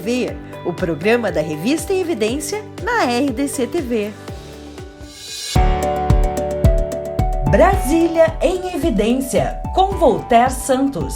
TV, o programa da Revista em Evidência na RDC TV. Brasília em Evidência, com Voltaire Santos.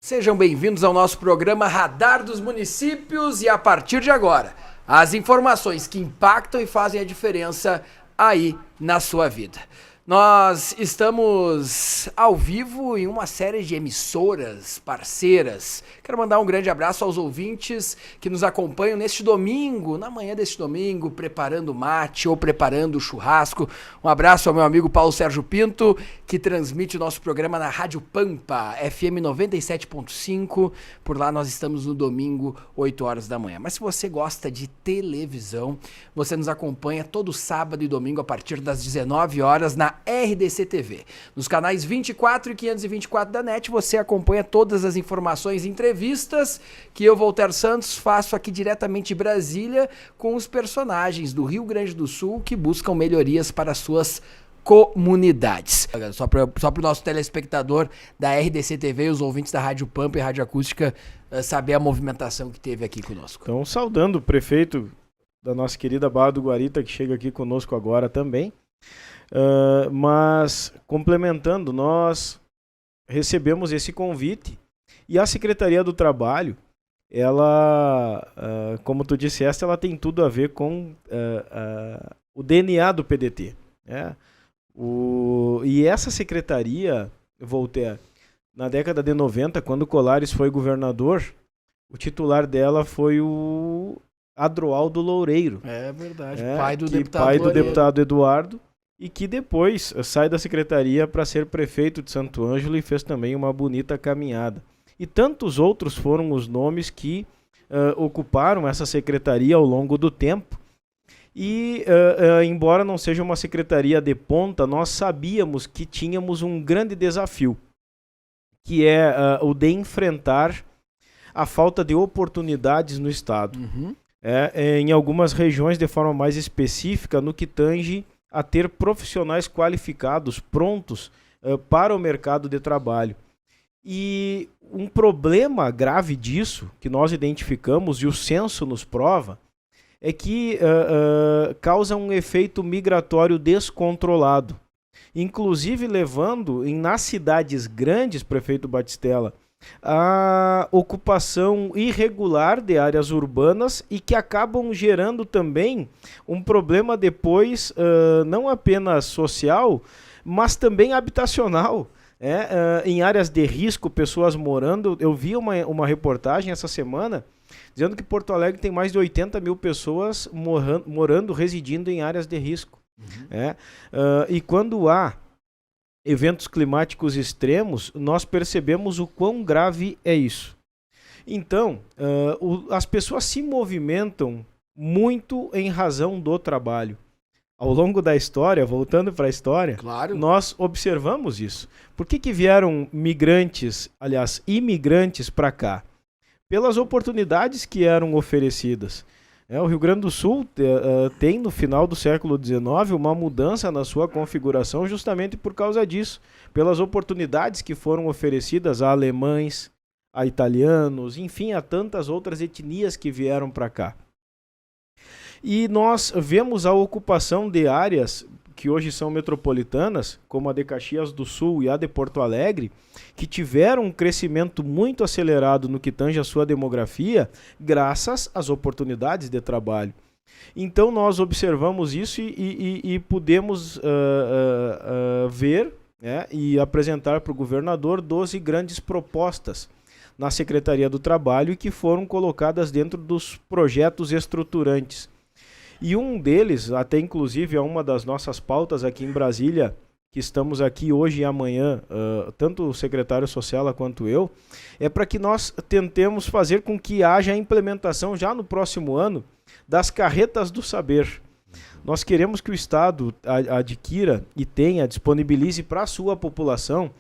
Sejam bem-vindos ao nosso programa Radar dos Municípios e a partir de agora, as informações que impactam e fazem a diferença aí na sua vida. Nós estamos ao vivo em uma série de emissoras parceiras. Quero mandar um grande abraço aos ouvintes que nos acompanham neste domingo, na manhã deste domingo, preparando mate ou preparando churrasco. Um abraço ao meu amigo Paulo Sérgio Pinto, que transmite o nosso programa na Rádio Pampa, FM 97.5. Por lá nós estamos no domingo, 8 horas da manhã. Mas se você gosta de televisão, você nos acompanha todo sábado e domingo a partir das 19 horas na RDC TV. Nos canais 24 e 524 da NET você acompanha todas as informações e entrevistas que eu, Voltaire Santos, faço aqui diretamente de Brasília com os personagens do Rio Grande do Sul que buscam melhorias para suas comunidades. Só para o nosso telespectador da RDC TV e os ouvintes da Rádio Pampa e Rádio Acústica saber a movimentação que teve aqui conosco. Então, saudando o prefeito da nossa querida Barra do Guarita, que chega aqui conosco agora também. Mas, complementando, nós recebemos esse convite e a Secretaria do Trabalho, ela, como tu disseste, ela tem tudo a ver com o DNA do PDT. Né? E essa secretaria, Voltaire, na década de 90, quando o Colares foi governador, o titular dela foi o Adroaldo Loureiro. É verdade, pai do deputado Eduardo. E que depois sai da secretaria para ser prefeito de Santo Ângelo e fez também uma bonita caminhada. E tantos outros foram os nomes que ocuparam essa secretaria ao longo do tempo. E, embora não seja uma secretaria de ponta, nós sabíamos que tínhamos um grande desafio, que é o de enfrentar a falta de oportunidades no Estado. Uhum. Em algumas regiões, de forma mais específica, no que tange a ter profissionais qualificados, prontos para o mercado de trabalho. E um problema grave disso, que nós identificamos e o censo nos prova, é que causa um efeito migratório descontrolado, inclusive levando, nas cidades grandes, prefeito Batistella, a ocupação irregular de áreas urbanas e que acabam gerando também um problema depois, não apenas social, mas também habitacional. Em áreas de risco, pessoas morando. Eu vi uma reportagem essa semana dizendo que Porto Alegre tem mais de 80 mil pessoas morando, residindo em áreas de risco. Uhum. E quando há eventos climáticos extremos, nós percebemos o quão grave é isso. Então, as pessoas se movimentam muito em razão do trabalho. Ao longo da história, voltando para a história, claro, nós observamos isso. Por que vieram imigrantes para cá? Pelas oportunidades que eram oferecidas. O Rio Grande do Sul tem, no final do século XIX, uma mudança na sua configuração justamente por causa disso, pelas oportunidades que foram oferecidas a alemães, a italianos, enfim, a tantas outras etnias que vieram para cá. E nós vemos a ocupação de áreas que hoje são metropolitanas, como a de Caxias do Sul e a de Porto Alegre, que tiveram um crescimento muito acelerado no que tange a sua demografia, graças às oportunidades de trabalho. Então nós observamos isso e pudemos ver, e apresentar para o governador 12 grandes propostas na Secretaria do Trabalho e que foram colocadas dentro dos projetos estruturantes. E um deles, até inclusive é uma das nossas pautas aqui em Brasília, que estamos aqui hoje e amanhã, tanto o secretário Socella quanto eu, é para que nós tentemos fazer com que haja a implementação já no próximo ano das carretas do saber. Nós queremos que o Estado adquira e disponibilize para a sua população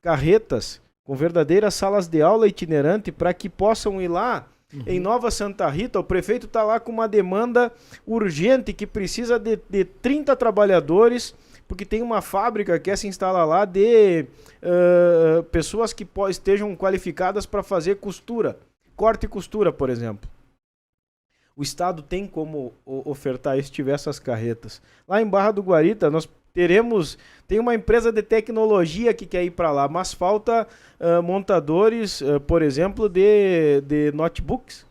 carretas com verdadeiras salas de aula itinerante para que possam ir lá. Em Nova Santa Rita, o prefeito está lá com uma demanda urgente que precisa de 30 trabalhadores porque tem uma fábrica que quer se instalar lá de pessoas que estejam qualificadas para fazer costura, corte e costura, por exemplo. O Estado tem como ofertar isso se tiver essas carretas. Lá em Barra do Guarita, nós tem uma empresa de tecnologia que quer ir para lá, mas falta montadores, por exemplo, de notebooks.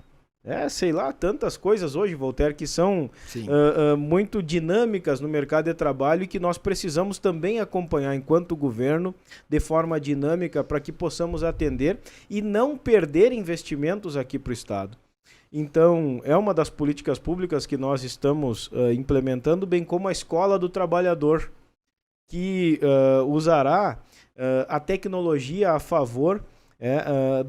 Sei lá, tantas coisas hoje, Voltaire, que são muito dinâmicas no mercado de trabalho e que nós precisamos também acompanhar enquanto governo de forma dinâmica para que possamos atender e não perder investimentos aqui para o Estado. Então, é uma das políticas públicas que nós estamos implementando, bem como a Escola do Trabalhador, que usará a tecnologia a favor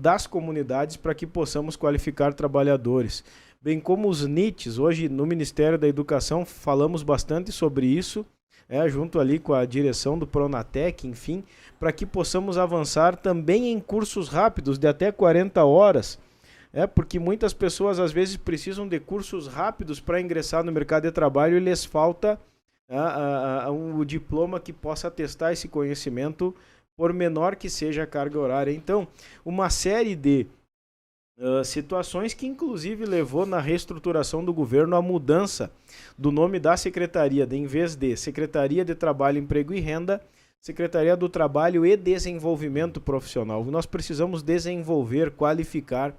das comunidades para que possamos qualificar trabalhadores. Bem como os NITs, hoje no Ministério da Educação falamos bastante sobre isso, junto ali com a direção do Pronatec, enfim, para que possamos avançar também em cursos rápidos de até 40 horas, porque muitas pessoas às vezes precisam de cursos rápidos para ingressar no mercado de trabalho e lhes falta um diploma que possa atestar esse conhecimento, por menor que seja a carga horária. Então, uma série de situações que inclusive levou na reestruturação do governo a mudança do nome da secretaria, em vez de Secretaria de Trabalho, Emprego e Renda, Secretaria do Trabalho e Desenvolvimento Profissional. Nós precisamos desenvolver, qualificar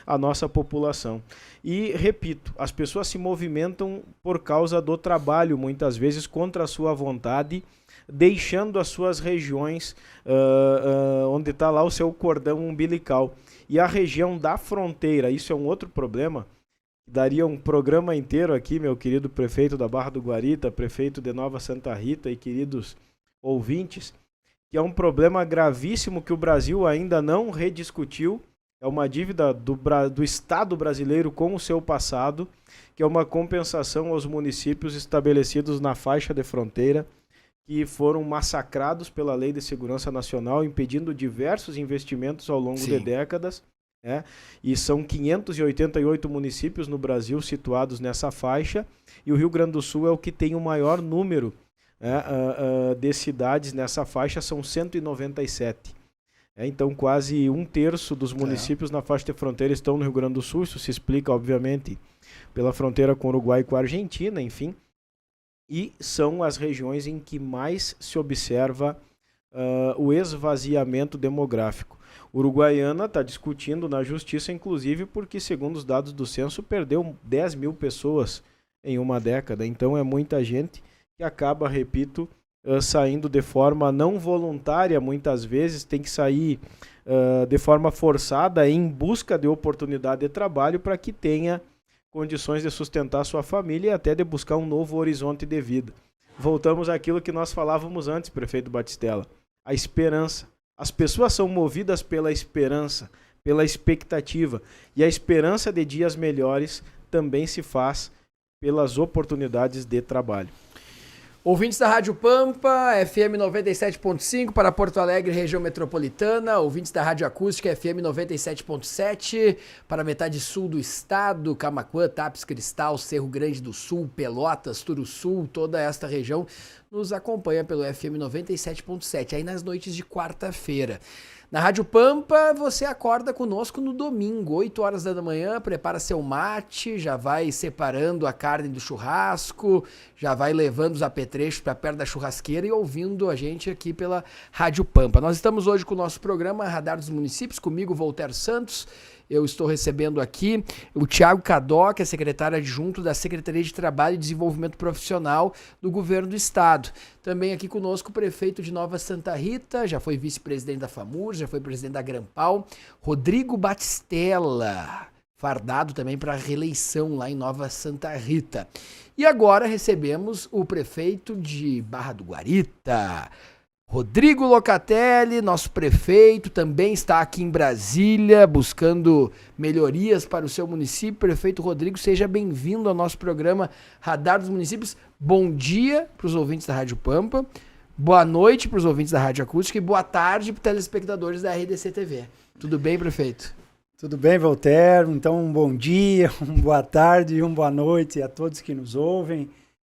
a nossa população. E, repito, as pessoas se movimentam por causa do trabalho, muitas vezes contra a sua vontade, deixando as suas regiões onde está lá o seu cordão umbilical. E a região da fronteira, isso é um outro problema, daria um programa inteiro aqui, meu querido prefeito da Barra do Guarita, prefeito de Nova Santa Rita e queridos ouvintes, que é um problema gravíssimo que o Brasil ainda não rediscutiu. É uma dívida do Estado brasileiro com o seu passado, que é uma compensação aos municípios estabelecidos na faixa de fronteira, que foram massacrados pela Lei de Segurança Nacional, impedindo diversos investimentos ao longo de décadas. E são 588 municípios no Brasil situados nessa faixa, e o Rio Grande do Sul é o que tem o maior número de cidades nessa faixa, são 197. Então, quase um terço dos municípios na faixa de fronteira estão no Rio Grande do Sul. Isso se explica, obviamente, pela fronteira com o Uruguai e com a Argentina, enfim. E são as regiões em que mais se observa o esvaziamento demográfico. Uruguaiana está discutindo na justiça, inclusive, porque, segundo os dados do censo, perdeu 10 mil pessoas em uma década. Então, é muita gente que acaba, repito, saindo de forma não voluntária, muitas vezes tem que sair de forma forçada em busca de oportunidade de trabalho para que tenha condições de sustentar sua família e até de buscar um novo horizonte de vida. Voltamos àquilo que nós falávamos antes, prefeito Batistella, a esperança. As pessoas são movidas pela esperança, pela expectativa, e a esperança de dias melhores também se faz pelas oportunidades de trabalho. Ouvintes da Rádio Pampa, FM 97.5 para Porto Alegre, região metropolitana. Ouvintes da Rádio Acústica, FM 97.7 para metade sul do estado, Camaquã, Tapes, Cristal, Cerro Grande do Sul, Pelotas, Turuçul, toda esta região nos acompanha pelo FM 97.7, aí nas noites de quarta-feira. Na Rádio Pampa, você acorda conosco no domingo, 8 horas da manhã, prepara seu mate, já vai separando a carne do churrasco, já vai levando os apetrechos para perto da churrasqueira e ouvindo a gente aqui pela Rádio Pampa. Nós estamos hoje com o nosso programa Radar dos Municípios, comigo, Voltaire Santos. Eu estou recebendo aqui o Thiago Cadó, que é secretário adjunto da Secretaria de Trabalho e Desenvolvimento Profissional do Governo do Estado. Também aqui conosco o prefeito de Nova Santa Rita, já foi vice-presidente da FAMUR, já foi presidente da Grampal, Rodrigo Batistella, fardado também para reeleição lá em Nova Santa Rita. E agora recebemos o prefeito de Barra do Guarita, Rodrigo Locatelli, nosso prefeito, também está aqui em Brasília buscando melhorias para o seu município. Prefeito Rodrigo, seja bem-vindo ao nosso programa Radar dos Municípios. Bom dia para os ouvintes da Rádio Pampa, boa noite para os ouvintes da Rádio Acústica e boa tarde para os telespectadores da RDC TV. Tudo bem, prefeito? Tudo bem, Voltaire? Então, um bom dia, uma boa tarde e uma boa noite a todos que nos ouvem.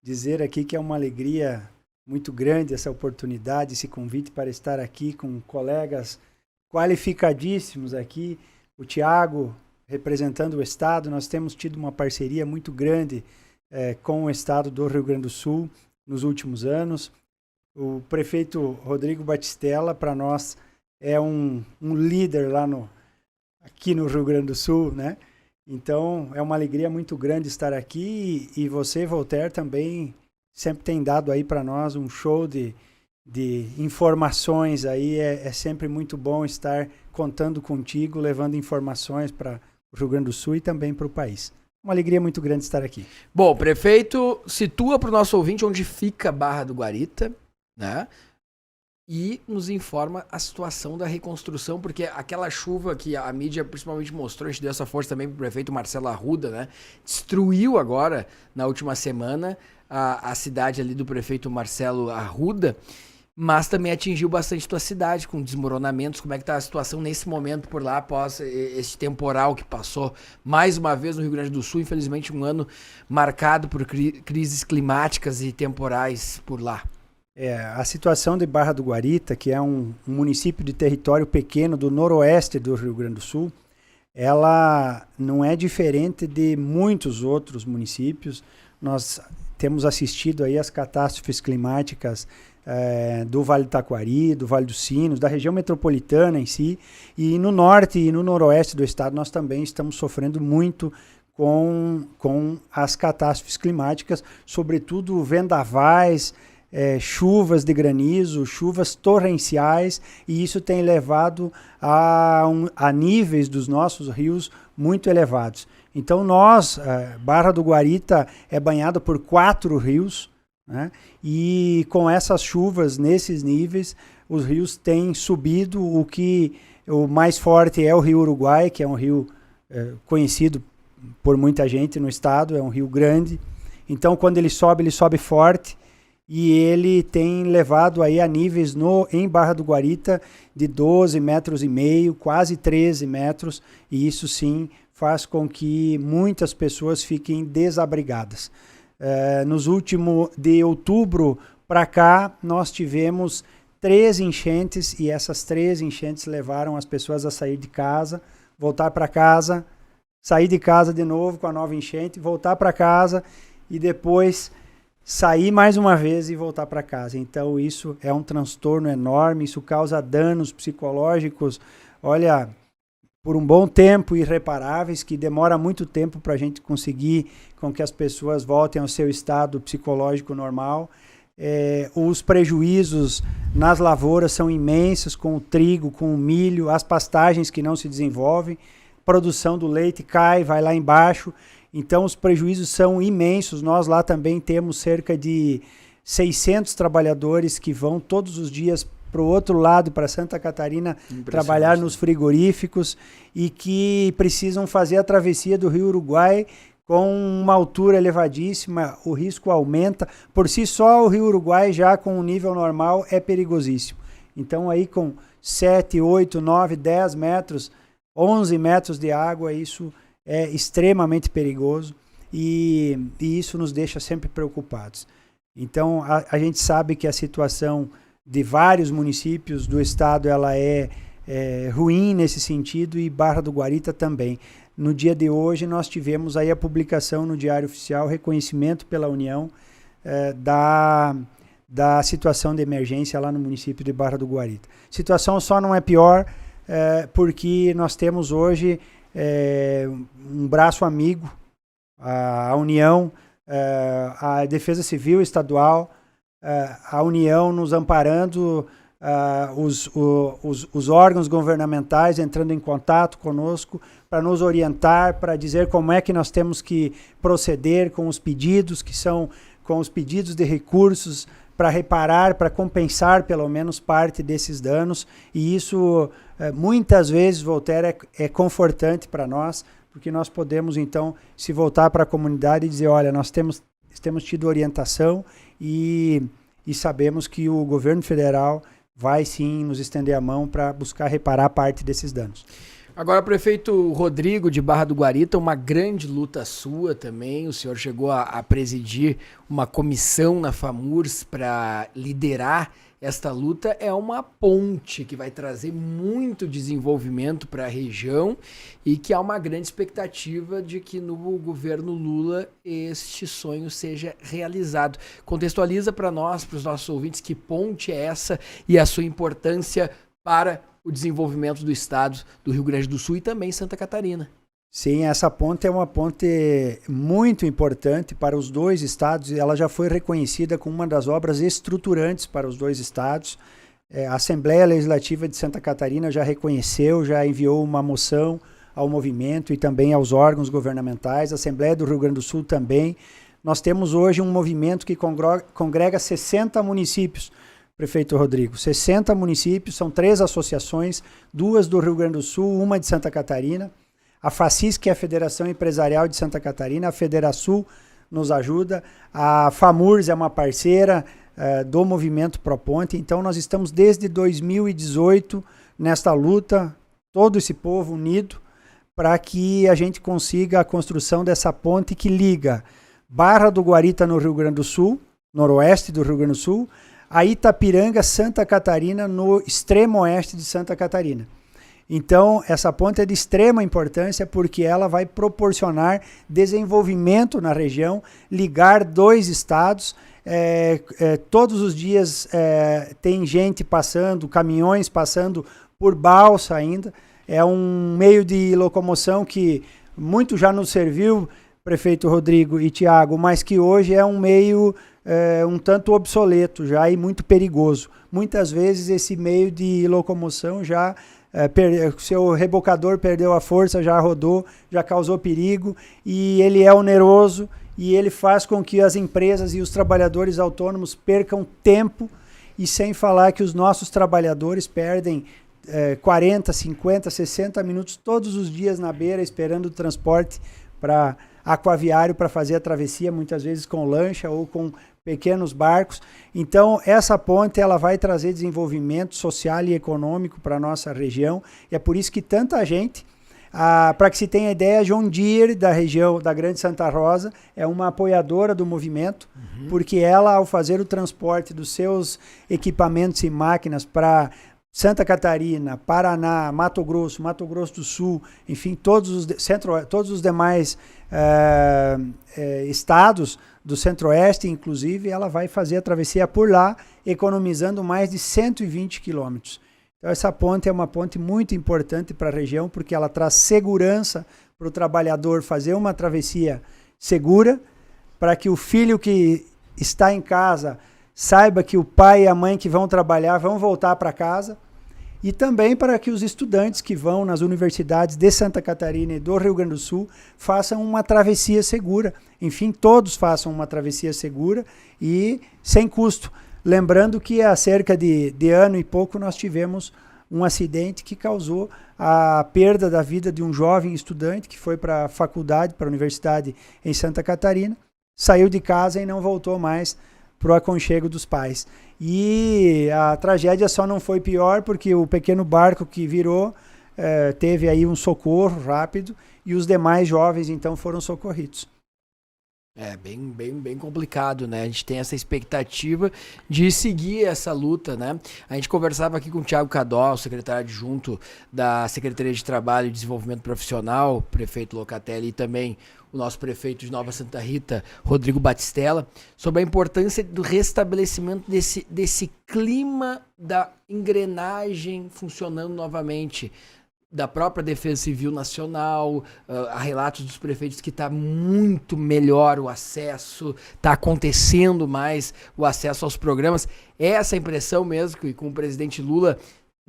Dizer aqui que é uma alegria muito grande essa oportunidade, esse convite para estar aqui com colegas qualificadíssimos aqui. O Tiago, representando o Estado, nós temos tido uma parceria muito grande com o Estado do Rio Grande do Sul nos últimos anos. O prefeito Rodrigo Batistella, para nós, é um líder aqui no Rio Grande do Sul, né? Então, é uma alegria muito grande estar aqui e você, Voltaire, também sempre tem dado aí para nós um show de informações aí. É sempre muito bom estar contando contigo, levando informações para o Rio Grande do Sul e também para o país. Uma alegria muito grande estar aqui. Bom, prefeito, situa para o nosso ouvinte onde fica Barra do Guarita, né? E nos informa a situação da reconstrução, porque aquela chuva que a mídia principalmente mostrou, a gente deu essa força também para o prefeito Marcelo Arruda, né? Destruiu agora, na última semana, a cidade ali do prefeito Marcelo Arruda, mas também atingiu bastante tua cidade, com desmoronamentos. Como é que está a situação nesse momento por lá, após esse temporal que passou mais uma vez no Rio Grande do Sul? Infelizmente, um ano marcado por crises climáticas e temporais por lá. A situação de Barra do Guarita, que é um município de território pequeno do noroeste do Rio Grande do Sul, ela não é diferente de muitos outros municípios. Nós temos assistido aí as catástrofes climáticas do Vale do Taquari, do Vale dos Sinos, da região metropolitana em si, e no norte e no noroeste do estado nós também estamos sofrendo muito com as catástrofes climáticas, sobretudo vendavais, chuvas de granizo, chuvas torrenciais, e isso tem levado a níveis dos nossos rios muito elevados. Então Barra do Guarita é banhado por 4 rios, né? E com essas chuvas nesses níveis, os rios têm subido. O mais forte é o Rio Uruguai, que é um rio conhecido por muita gente no estado, é um rio grande. Então quando ele sobe forte, e ele tem levado aí a níveis em Barra do Guarita de 12,5 metros, quase 13 metros, e isso sim faz com que muitas pessoas fiquem desabrigadas. Nos últimos, de outubro para cá, nós tivemos 3 enchentes, e essas 3 enchentes levaram as pessoas a sair de casa, voltar para casa, sair de casa de novo com a nova enchente, voltar para casa e depois sair mais uma vez e voltar para casa. Então isso é um transtorno enorme, isso causa danos psicológicos, olha, por um bom tempo, irreparáveis, que demora muito tempo para a gente conseguir com que as pessoas voltem ao seu estado psicológico normal. Os prejuízos nas lavouras são imensos, com o trigo, com o milho, as pastagens que não se desenvolvem, produção do leite cai, vai lá embaixo. Então os prejuízos são imensos. Nós lá também temos cerca de 600 trabalhadores que vão todos os dias para o outro lado, para Santa Catarina, trabalhar nos frigoríficos, e que precisam fazer a travessia do Rio Uruguai com uma altura elevadíssima. O risco aumenta. Por si só, o Rio Uruguai, já com um nível normal, é perigosíssimo. Então aí com 7, 8, 9, 10 metros, 11 metros de água, isso é extremamente perigoso, e isso nos deixa sempre preocupados. Então a gente sabe que a situação de vários municípios do estado ela é ruim nesse sentido, e Barra do Guarita também. No dia de hoje nós tivemos aí a publicação no Diário Oficial, reconhecimento pela União da situação de emergência lá no município de Barra do Guarita. A situação só não é pior porque nós temos hoje um braço amigo, a União, a Defesa Civil Estadual, a União nos amparando, os órgãos governamentais entrando em contato conosco para nos orientar, para dizer como é que nós temos que proceder com os pedidos, que são com os pedidos de recursos para reparar, para compensar pelo menos parte desses danos. E isso muitas vezes, Voltaire, é confortante para nós, porque nós podemos então se voltar para a comunidade e dizer, olha, nós temos tido orientação e sabemos que o governo federal vai sim nos estender a mão para buscar reparar parte desses danos. Agora, prefeito Rodrigo de Barra do Guarita, uma grande luta sua também. O senhor chegou a presidir uma comissão na FAMURS para liderar esta luta. É uma ponte que vai trazer muito desenvolvimento para a região e que há uma grande expectativa de que no governo Lula este sonho seja realizado. Contextualiza para nós, para os nossos ouvintes, que ponte é essa e a sua importância para o desenvolvimento do estado do Rio Grande do Sul e também Santa Catarina. Sim, essa ponte é uma ponte muito importante para os dois estados e ela já foi reconhecida como uma das obras estruturantes para os dois estados. A Assembleia Legislativa de Santa Catarina já reconheceu, já enviou uma moção ao movimento e também aos órgãos governamentais. A Assembleia do Rio Grande do Sul também. Nós temos hoje um movimento que congrega 60 municípios. Prefeito Rodrigo, 60 municípios, são 3 associações, 2 do Rio Grande do Sul, uma de Santa Catarina. A FACIS, que é a Federação Empresarial de Santa Catarina, a Federasul nos ajuda, a FAMURS é uma parceira do movimento Proponte. Então nós estamos desde 2018 nesta luta, todo esse povo unido, para que a gente consiga a construção dessa ponte que liga Barra do Guarita no Rio Grande do Sul, noroeste do Rio Grande do Sul, a Itapiranga, Santa Catarina, no extremo oeste de Santa Catarina. Então, essa ponte é de extrema importância porque ela vai proporcionar desenvolvimento na região, ligar 2 estados. Todos os dias tem gente passando, caminhões passando por balsa ainda. É um meio de locomoção que muito já nos serviu, prefeito Rodrigo e Tiago, mas que hoje é um meio um tanto obsoleto já e muito perigoso. Muitas vezes esse meio de locomoção já seu rebocador perdeu a força, já rodou, já causou perigo e ele é oneroso e ele faz com que as empresas e os trabalhadores autônomos percam tempo e sem falar que os nossos trabalhadores perdem 40, 50, 60 minutos todos os dias na beira esperando o transporte para aquaviário para fazer a travessia, muitas vezes com lancha ou com pequenos barcos. Então, essa ponte ela vai trazer desenvolvimento social e econômico para a nossa região. E é por isso que tanta gente, para que se tenha ideia, John Deere, da região da Grande Santa Rosa, é uma apoiadora do movimento, porque ela, ao fazer o transporte dos seus equipamentos e máquinas para Santa Catarina, Paraná, Mato Grosso do Sul, enfim, todos os demais estados do Centro-Oeste, inclusive, ela vai fazer a travessia por lá, economizando mais de 120 quilômetros. Então, essa ponte é uma ponte muito importante para a região, porque ela traz segurança para o trabalhador fazer uma travessia segura, para que o filho que está em casa saiba que o pai e a mãe que vão trabalhar vão voltar para casa, e também para que os estudantes que vão nas universidades de Santa Catarina e do Rio Grande do Sul façam uma travessia segura. Enfim, todos façam uma travessia segura e sem custo. Lembrando que há cerca de ano e pouco nós tivemos um acidente que causou a perda da vida de um jovem estudante que foi para a faculdade, para a universidade em Santa Catarina, saiu de casa e não voltou mais para o aconchego dos pais. E a tragédia só não foi pior porque o pequeno barco que virou teve aí um socorro rápido e os demais jovens então foram socorridos. É bem complicado, né? A gente tem essa expectativa de seguir essa luta, né? A gente conversava aqui com o Thiago Cadó, secretário adjunto da Secretaria de Trabalho e Desenvolvimento Profissional, prefeito Locatelli, e também o nosso prefeito de Nova Santa Rita, Rodrigo Batistella, sobre a importância do restabelecimento desse clima da engrenagem funcionando novamente, da própria Defesa Civil Nacional, há relatos dos prefeitos que está muito melhor o acesso, está acontecendo mais o acesso aos programas. É essa impressão mesmo que com o presidente Lula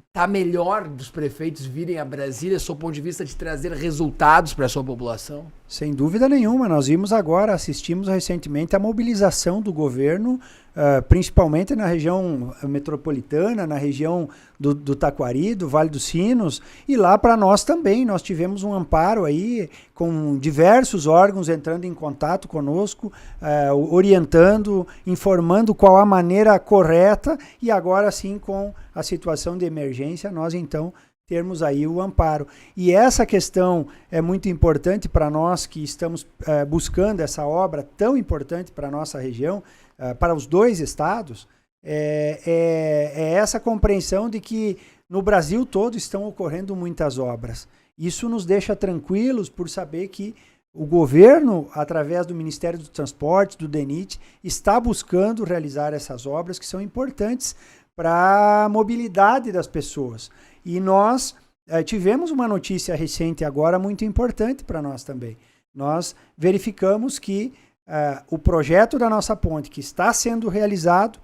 está melhor dos prefeitos virem a Brasília, sob o ponto de vista de trazer resultados para a sua população? Sem dúvida nenhuma, nós vimos agora, assistimos recentemente a mobilização do governo, principalmente na região metropolitana, na região do Taquari, do Vale dos Sinos, e lá para nós também, nós tivemos um amparo aí, com diversos órgãos entrando em contato conosco, orientando, informando qual a maneira correta, e agora sim com a situação de emergência, nós então termos aí o amparo. E essa questão é muito importante para nós que estamos buscando essa obra tão importante para a nossa região, para os 2 estados, é essa compreensão de que no Brasil todo estão ocorrendo muitas obras. Isso nos deixa tranquilos por saber que o governo, através do Ministério do Transporte, do DENIT, está buscando realizar essas obras que são importantes para a mobilidade das pessoas. E nós tivemos uma notícia recente agora muito importante para nós também. Nós verificamos que o projeto da nossa ponte, que está sendo realizado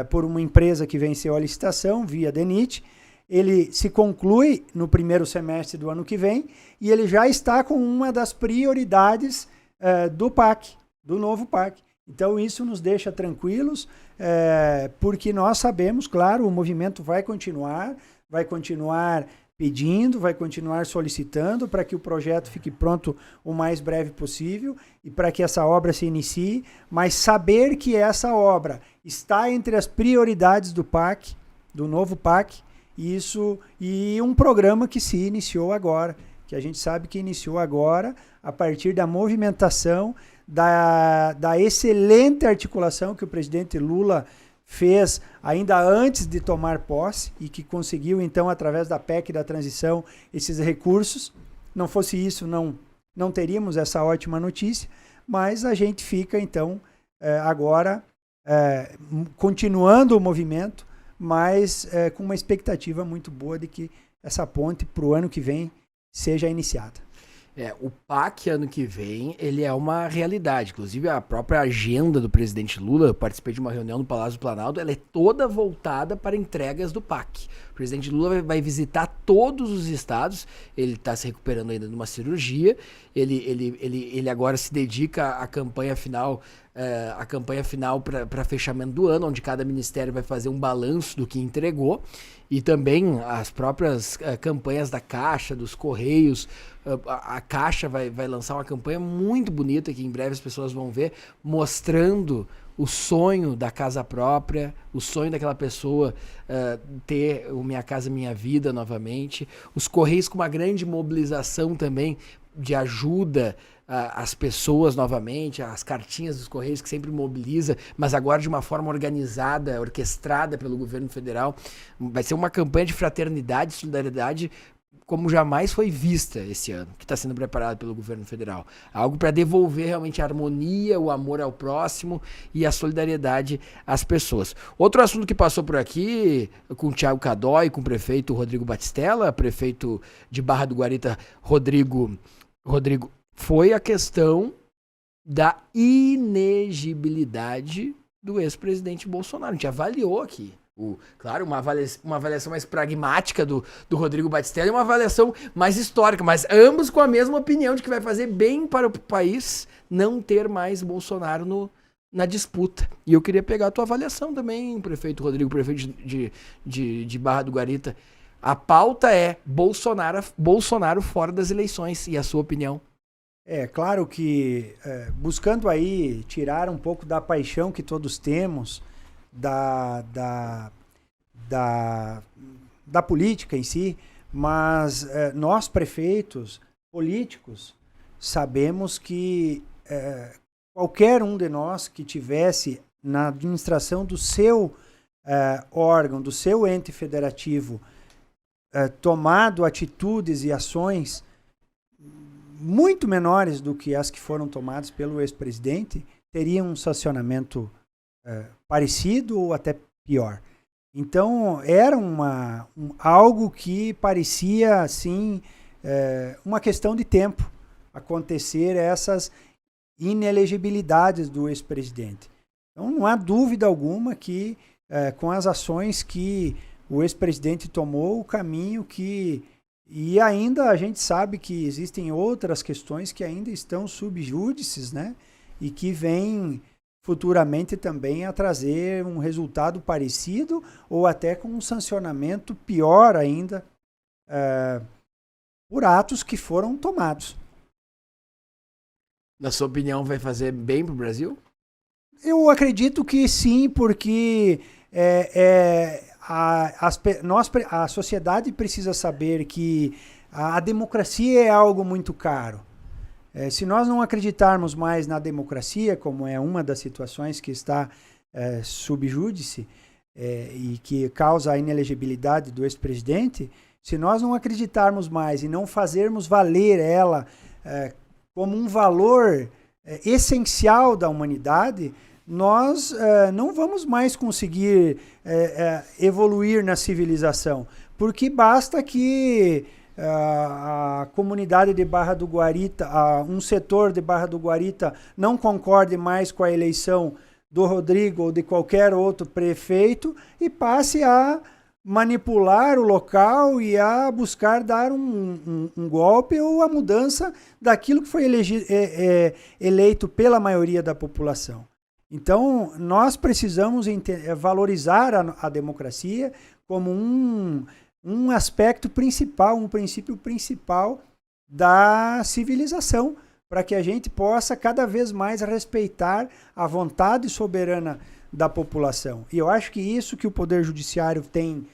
por uma empresa que venceu a licitação via DENIT, ele se conclui no primeiro semestre do ano que vem e ele já está com uma das prioridades do PAC, do novo PAC. Então isso nos deixa tranquilos, porque nós sabemos, claro, o movimento vai continuar pedindo, vai continuar solicitando para que o projeto fique pronto o mais breve possível e para que essa obra se inicie, mas saber que essa obra está entre as prioridades do PAC, do novo PAC, isso, e um programa que se iniciou agora, que a gente sabe que iniciou agora a partir da movimentação, da excelente articulação que o presidente Lula fez ainda antes de tomar posse e que conseguiu, então, através da PEC da transição, esses recursos. Não fosse isso, não teríamos essa ótima notícia, mas a gente fica, então, agora continuando o movimento, mas com uma expectativa muito boa de que essa ponte para o ano que vem seja iniciada. O PAC ano que vem, ele é uma realidade. Inclusive, a própria agenda do presidente Lula, eu participei de uma reunião no Palácio do Planalto, ela é toda voltada para entregas do PAC. O presidente Lula vai visitar todos os estados, ele está se recuperando ainda de uma cirurgia, ele agora se dedica à campanha final, para fechamento do ano, onde cada ministério vai fazer um balanço do que entregou, e também as próprias campanhas da Caixa, dos Correios. A Caixa vai lançar uma campanha muito bonita, que em breve as pessoas vão ver, mostrando o sonho da casa própria, o sonho daquela pessoa ter o Minha Casa Minha Vida novamente. Os Correios com uma grande mobilização também de ajuda às pessoas novamente, as cartinhas dos Correios que sempre mobiliza, mas agora de uma forma organizada, orquestrada pelo governo federal. Vai ser uma campanha de fraternidade e solidariedade como jamais foi vista esse ano, que está sendo preparado pelo governo federal. Algo para devolver realmente a harmonia, o amor ao próximo e a solidariedade às pessoas. Outro assunto que passou por aqui, com o Thiago Cadói, com o prefeito Rodrigo Batistella, prefeito de Barra do Guarita, Rodrigo, foi a questão da inegibilidade do ex-presidente Bolsonaro. A gente avaliou aqui. Claro, uma avaliação mais pragmática do Rodrigo Batistella e uma avaliação mais histórica, mas ambos com a mesma opinião de que vai fazer bem para o país não ter mais Bolsonaro na disputa. E eu queria pegar a tua avaliação também, prefeito Rodrigo, prefeito de Barra do Guarita. A pauta é Bolsonaro fora das eleições, e a sua opinião? É claro que buscando aí tirar um pouco da paixão que todos temos da política em si, mas nós prefeitos, políticos, sabemos que qualquer um de nós que tivesse na administração do seu órgão, do seu ente federativo, tomado atitudes e ações muito menores do que as que foram tomadas pelo ex-presidente, teria um sancionamento parecido ou até pior. Então era algo que parecia assim uma questão de tempo acontecer essas inelegibilidades do ex-presidente. Então não há dúvida alguma que com as ações que o ex-presidente tomou, o caminho e ainda a gente sabe que existem outras questões que ainda estão sub júdice, né? E que vêm futuramente também a trazer um resultado parecido ou até com um sancionamento pior ainda por atos que foram tomados. Na sua opinião, vai fazer bem para o Brasil? Eu acredito que sim, porque a sociedade precisa saber que a democracia é algo muito caro. Se nós não acreditarmos mais na democracia, como é uma das situações que está sub júdice e que causa a inelegibilidade do ex-presidente, se nós não acreditarmos mais e não fazermos valer ela como um valor essencial da humanidade, nós não vamos mais conseguir evoluir na civilização, porque basta que a comunidade de Barra do Guarita, um setor de Barra do Guarita não concorde mais com a eleição do Rodrigo ou de qualquer outro prefeito e passe a manipular o local e a buscar dar um golpe ou a mudança daquilo que foi eleito pela maioria da população. Então, nós precisamos valorizar a democracia como um aspecto principal, um princípio principal da civilização, para que a gente possa cada vez mais respeitar a vontade soberana da população. E eu acho que isso que o Poder Judiciário tem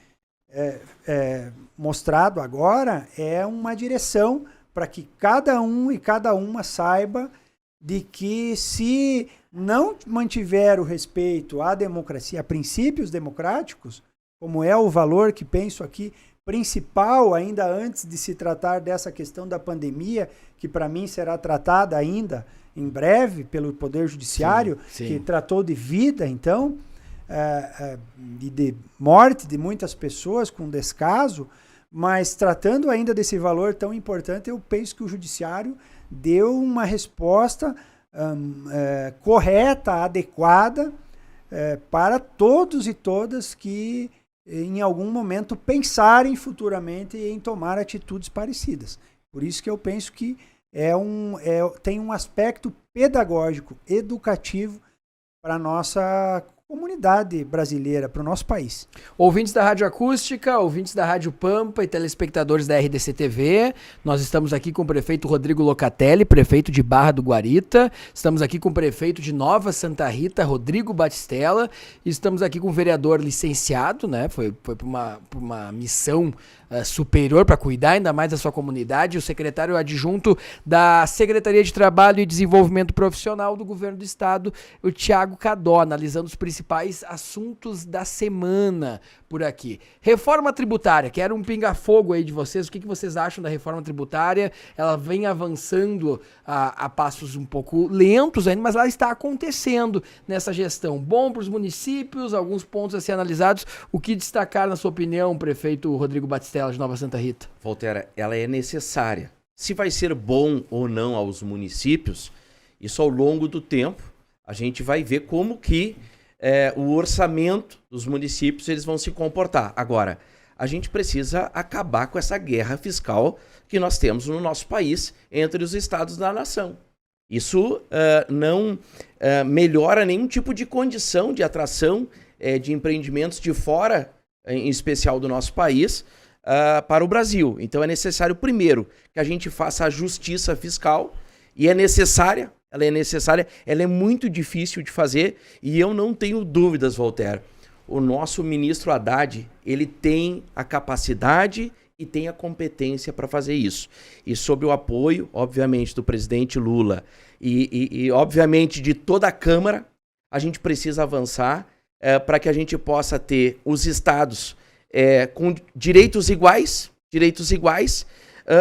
mostrado agora é uma direção para que cada um e cada uma saiba de que se não mantiver o respeito à democracia, a princípios democráticos, como é o valor que penso aqui principal, ainda antes de se tratar dessa questão da pandemia, que para mim será tratada ainda em breve pelo Poder Judiciário, sim. que tratou de vida, então, e de morte de muitas pessoas com descaso, mas tratando ainda desse valor tão importante, eu penso que o Judiciário deu uma resposta correta, adequada, para todos e todas que em algum momento pensarem futuramente em tomar atitudes parecidas. Por isso que eu penso que tem um aspecto pedagógico, educativo para a nossa comunidade brasileira, para o nosso país. Ouvintes da Rádio Acústica, ouvintes da Rádio Pampa e telespectadores da RDC TV, nós estamos aqui com o prefeito Rodrigo Locatelli, prefeito de Barra do Guarita, estamos aqui com o prefeito de Nova Santa Rita, Rodrigo Batistella, e estamos aqui com o vereador licenciado, né? Foi por uma missão superior para cuidar ainda mais da sua comunidade, o secretário adjunto da Secretaria de Trabalho e Desenvolvimento Profissional do Governo do Estado, o Thiago Cadó, analisando os principais assuntos da semana por aqui. Reforma tributária, que era um pinga-fogo aí de vocês, o que vocês acham da reforma tributária? Ela vem avançando a passos um pouco lentos ainda, mas ela está acontecendo nessa gestão. Bom para os municípios, alguns pontos a ser analisados. O que destacar, na sua opinião, prefeito Rodrigo Batistella de Nova Santa Rita? Voltaire, ela é necessária. Se vai ser bom ou não aos municípios, isso ao longo do tempo, a gente vai ver como que o orçamento dos municípios eles vão se comportar. Agora, a gente precisa acabar com essa guerra fiscal que nós temos no nosso país entre os estados da nação. Isso não melhora nenhum tipo de condição de atração de empreendimentos de fora, em especial do nosso país, para o Brasil. Então é necessário, primeiro, que a gente faça a justiça fiscal, e ela é necessária, ela é muito difícil de fazer, e eu não tenho dúvidas, Voltaire, o nosso ministro Haddad, ele tem a capacidade e tem a competência para fazer isso. E sob o apoio, obviamente, do presidente Lula e obviamente, de toda a Câmara, a gente precisa avançar para que a gente possa ter os estados com direitos iguais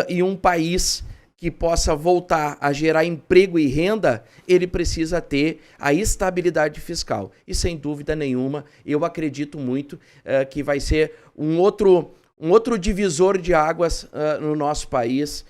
e um país que possa voltar a gerar emprego e renda, ele precisa ter a estabilidade fiscal. E sem dúvida nenhuma, eu acredito muito que vai ser um outro divisor de águas no nosso país,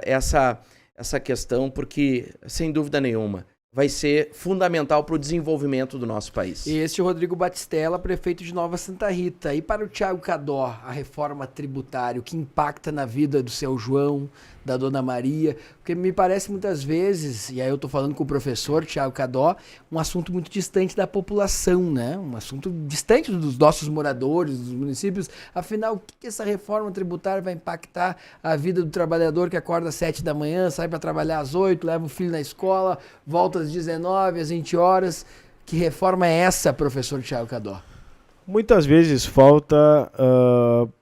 essa questão, porque sem dúvida nenhuma vai ser fundamental para o desenvolvimento do nosso país. E este é o Rodrigo Batistella, prefeito de Nova Santa Rita. E para o Thiago Cadó, a reforma tributária, o que impacta na vida do seu João, da Dona Maria? Porque me parece muitas vezes, e aí eu estou falando com o professor Thiago Cadó, um assunto muito distante da população, né? Um assunto distante dos nossos moradores, dos municípios. Afinal, o que essa reforma tributária vai impactar a vida do trabalhador que acorda às 7 da manhã, sai para trabalhar às 8, leva o filho na escola, volta às 19, às 20 horas. Que reforma é essa, professor Thiago Cadó? Muitas vezes falta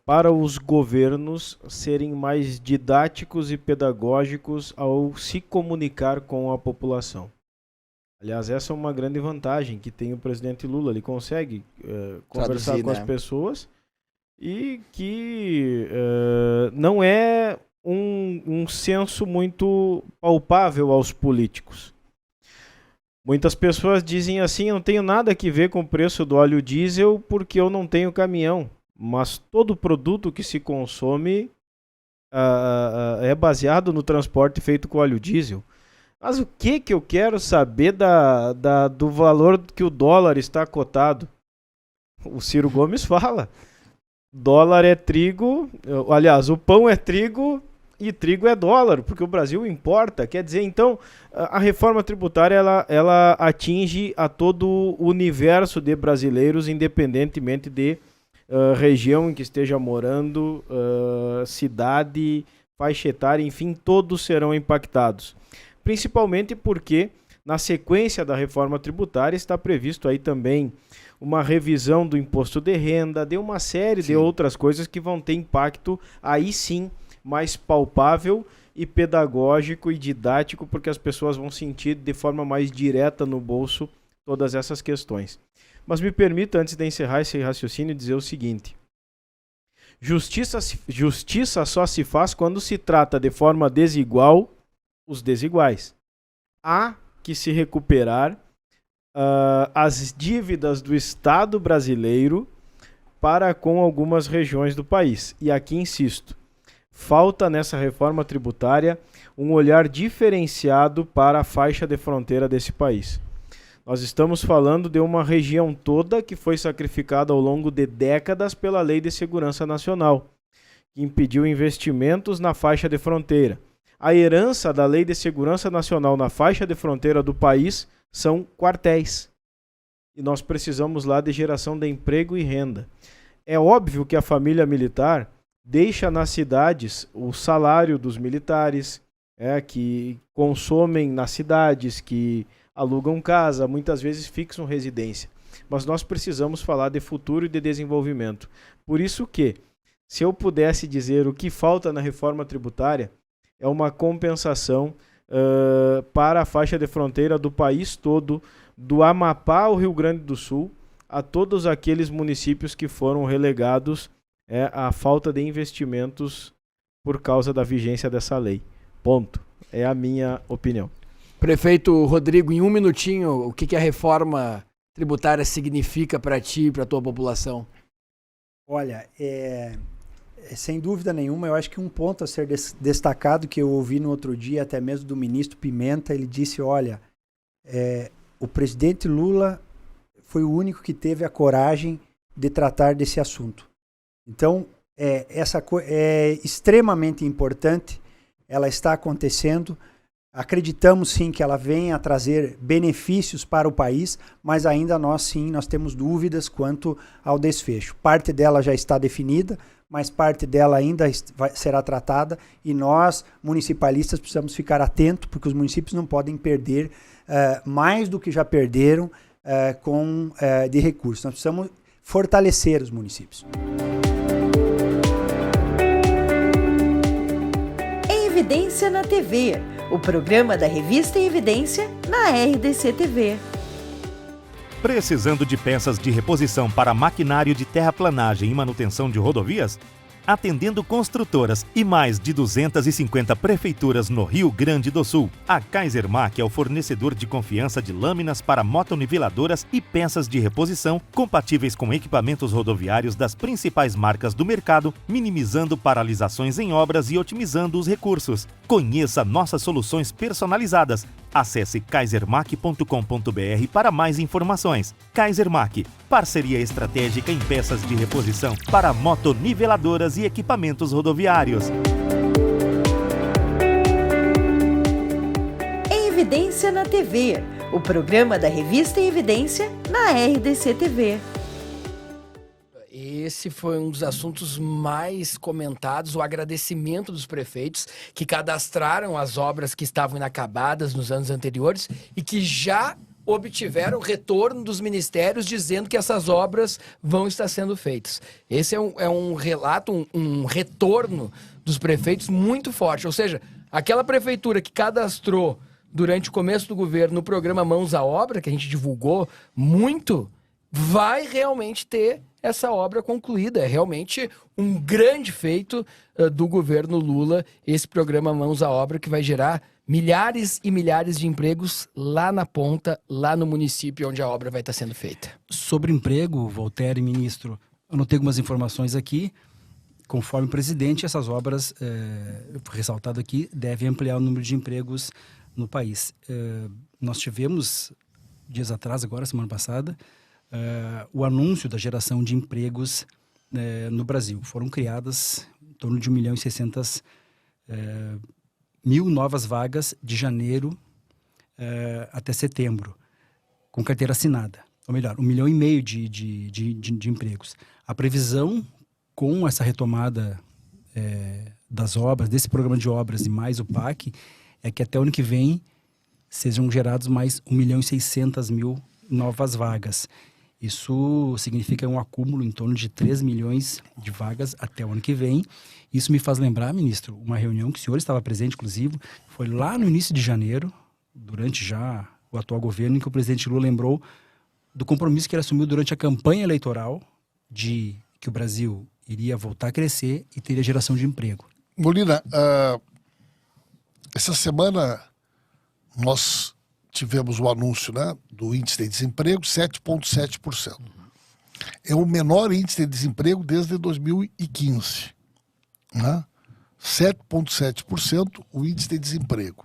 para os governos serem mais didáticos e pedagógicos ao se comunicar com a população. Aliás, essa é uma grande vantagem que tem o presidente Lula. Ele consegue conversar Traduzir, com as né? pessoas e que não é um senso muito palpável aos políticos. Muitas pessoas dizem assim, eu não tenho nada que ver com o preço do óleo diesel porque eu não tenho caminhão. Mas todo produto que se consome é baseado no transporte feito com óleo diesel. Mas o que eu quero saber do valor que o dólar está cotado? O Ciro Gomes fala. Dólar é trigo, aliás, o pão é trigo e trigo é dólar, porque o Brasil importa. Quer dizer, então, a reforma tributária ela atinge a todo o universo de brasileiros, independentemente de região em que esteja morando, cidade, faixa etária, enfim, todos serão impactados. Principalmente porque, na sequência da reforma tributária, está previsto aí também uma revisão do imposto de renda, de uma série de outras coisas que vão ter impacto, aí sim, mais palpável e pedagógico e didático, porque as pessoas vão sentir de forma mais direta no bolso todas essas questões. Mas me permita, antes de encerrar esse raciocínio, dizer o seguinte. Justiça só se faz quando se trata de forma desigual os desiguais. Há que se recuperar as dívidas do Estado brasileiro para com algumas regiões do país. E aqui insisto, falta nessa reforma tributária um olhar diferenciado para a faixa de fronteira desse país. Nós estamos falando de uma região toda que foi sacrificada ao longo de décadas pela Lei de Segurança Nacional, que impediu investimentos na faixa de fronteira. A herança da Lei de Segurança Nacional na faixa de fronteira do país são quartéis. E nós precisamos lá de geração de emprego e renda. É óbvio que a família militar deixa nas cidades o salário dos militares, que consomem nas cidades, que alugam casa, muitas vezes fixam residência. Mas nós precisamos falar de futuro e de desenvolvimento. Por isso que, se eu pudesse dizer o que falta na reforma tributária, é uma compensação para a faixa de fronteira do país todo, do Amapá ao Rio Grande do Sul, a todos aqueles municípios que foram relegados à falta de investimentos por causa da vigência dessa lei. Ponto. É a minha opinião. Prefeito Rodrigo, em um minutinho, o que a reforma tributária significa para ti e para a tua população? Olha, sem dúvida nenhuma, eu acho que um ponto a ser destacado, que eu ouvi no outro dia, até mesmo do ministro Pimenta, ele disse, olha, o presidente Lula foi o único que teve a coragem de tratar desse assunto. Então, essa é extremamente importante, ela está acontecendo, acreditamos sim que ela venha a trazer benefícios para o país, mas ainda nós temos dúvidas quanto ao desfecho. Parte dela já está definida, mas parte dela ainda será tratada e nós, municipalistas, precisamos ficar atentos, porque os municípios não podem perder mais do que já perderam de recursos. Nós precisamos fortalecer os municípios. Evidência na TV, o programa da revista Evidência na RDC TV. Precisando de peças de reposição para maquinário de terraplanagem e manutenção de rodovias? Atendendo construtoras e mais de 250 prefeituras no Rio Grande do Sul, a Kaisermac é o fornecedor de confiança de lâminas para motoniveladoras e peças de reposição compatíveis com equipamentos rodoviários das principais marcas do mercado, minimizando paralisações em obras e otimizando os recursos. Conheça nossas soluções personalizadas. Acesse kaisermac.com.br para mais informações. Kaisermac, parceria estratégica em peças de reposição para motoniveladoras e equipamentos rodoviários. Evidência na TV, o programa da revista Evidência na RDC TV. Esse foi um dos assuntos mais comentados, o agradecimento dos prefeitos que cadastraram as obras que estavam inacabadas nos anos anteriores e que já obtiveram retorno dos ministérios dizendo que essas obras vão estar sendo feitas. Esse é um relato, um retorno dos prefeitos muito forte. Ou seja, aquela prefeitura que cadastrou durante o começo do governo no programa Mãos à Obra, que a gente divulgou muito, vai realmente ter essa obra concluída. É realmente um grande feito do governo Lula, esse programa Mãos à Obra, que vai gerar milhares e milhares de empregos lá na ponta, lá no município onde a obra vai estar sendo feita. Sobre emprego, Voltaire, ministro, eu notei algumas informações aqui. Conforme o presidente, essas obras, ressaltado aqui, devem ampliar o número de empregos no país. Nós tivemos, dias atrás, agora, semana passada, o anúncio da geração de empregos no Brasil. Foram criadas em torno de 1.600.000 novas vagas de janeiro até setembro, com carteira assinada. Ou melhor, 1,5 milhão de empregos. A previsão, com essa retomada das obras, desse programa de obras e mais o PAC, é que até o ano que vem sejam gerados mais 1.600.000 novas vagas. Isso significa um acúmulo em torno de 3 milhões de vagas até o ano que vem. Isso me faz lembrar, ministro, uma reunião que o senhor estava presente, inclusive, foi lá no início de janeiro, durante já o atual governo, em que o presidente Lula lembrou do compromisso que ele assumiu durante a campanha eleitoral de que o Brasil iria voltar a crescer e teria geração de emprego. Molina, essa semana nós tivemos o anúncio, né, do índice de desemprego, 7,7%. É o menor índice de desemprego desde 2015. Né? 7,7% o índice de desemprego.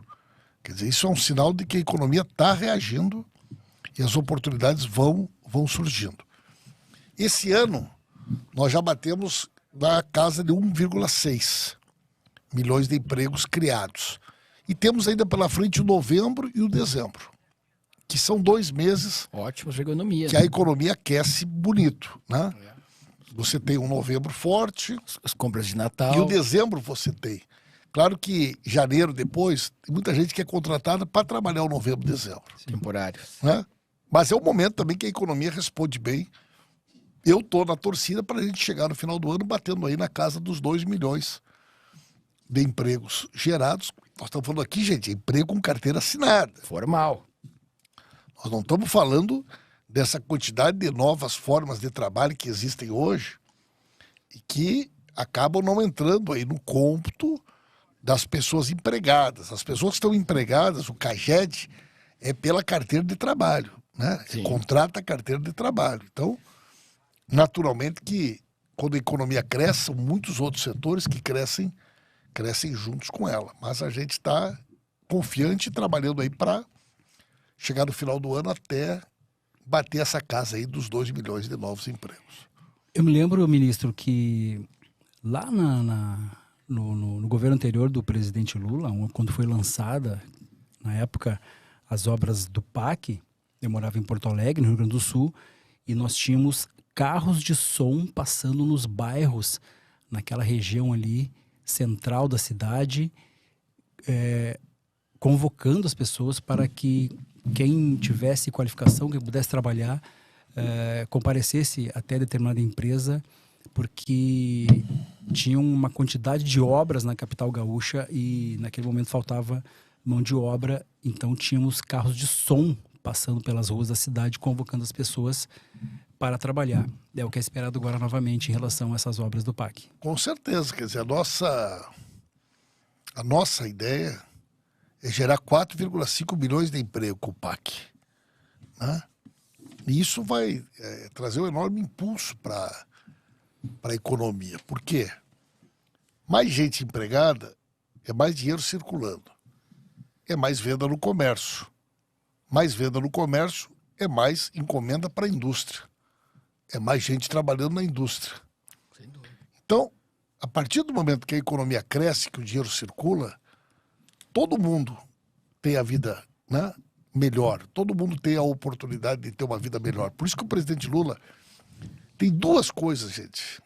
Quer dizer, isso é um sinal de que a economia está reagindo e as oportunidades vão surgindo. Esse ano, nós já batemos na casa de 1,6 milhões de empregos criados. E temos ainda pela frente o novembro e o dezembro, que são 2 meses. Ótimo, economia. Que a economia aquece bonito, né? Você tem um novembro forte. As compras de Natal. E o dezembro você tem. Claro que janeiro depois, tem muita gente que é contratada para trabalhar o novembro e dezembro. Temporários. Né? Mas é um momento também que a economia responde bem. Eu estou na torcida para a gente chegar no final do ano batendo aí na casa dos 2 milhões de empregos gerados. Nós estamos falando aqui, gente, emprego com carteira assinada. Formal. Nós não estamos falando dessa quantidade de novas formas de trabalho que existem hoje e que acabam não entrando aí no cômputo das pessoas empregadas. As pessoas que estão empregadas, o CAGED, é pela carteira de trabalho, né? Contrata a carteira de trabalho. Então, naturalmente que quando a economia cresce, são muitos outros setores que crescem juntos com ela. Mas a gente está confiante e trabalhando aí para chegar no final do ano até bater essa casa aí dos 2 milhões de novos empregos. Eu me lembro, ministro, que lá no governo anterior do presidente Lula, quando foi lançada, na época, as obras do PAC, eu morava em Porto Alegre, no Rio Grande do Sul, e nós tínhamos carros de som passando nos bairros, naquela região ali, central da cidade, convocando as pessoas para que quem tivesse qualificação, quem pudesse trabalhar, comparecesse até determinada empresa, porque tinha uma quantidade de obras na capital gaúcha e naquele momento faltava mão de obra, então tínhamos carros de som passando pelas ruas da cidade, convocando as pessoas para trabalhar. É o que é esperado agora novamente em relação a essas obras do PAC. Com certeza, quer dizer, a nossa ideia é gerar 4,5 milhões de emprego com o PAC. Né? E isso vai trazer um enorme impulso para a economia. Por quê? Mais gente empregada é mais dinheiro circulando. É mais venda no comércio. Mais venda no comércio é mais encomenda para a indústria. É mais gente trabalhando na indústria. Sem dúvida. Então, a partir do momento que a economia cresce, que o dinheiro circula, todo mundo tem a vida, né, melhor. Todo mundo tem a oportunidade de ter uma vida melhor. Por isso que o presidente Lula tem 2 coisas, gente,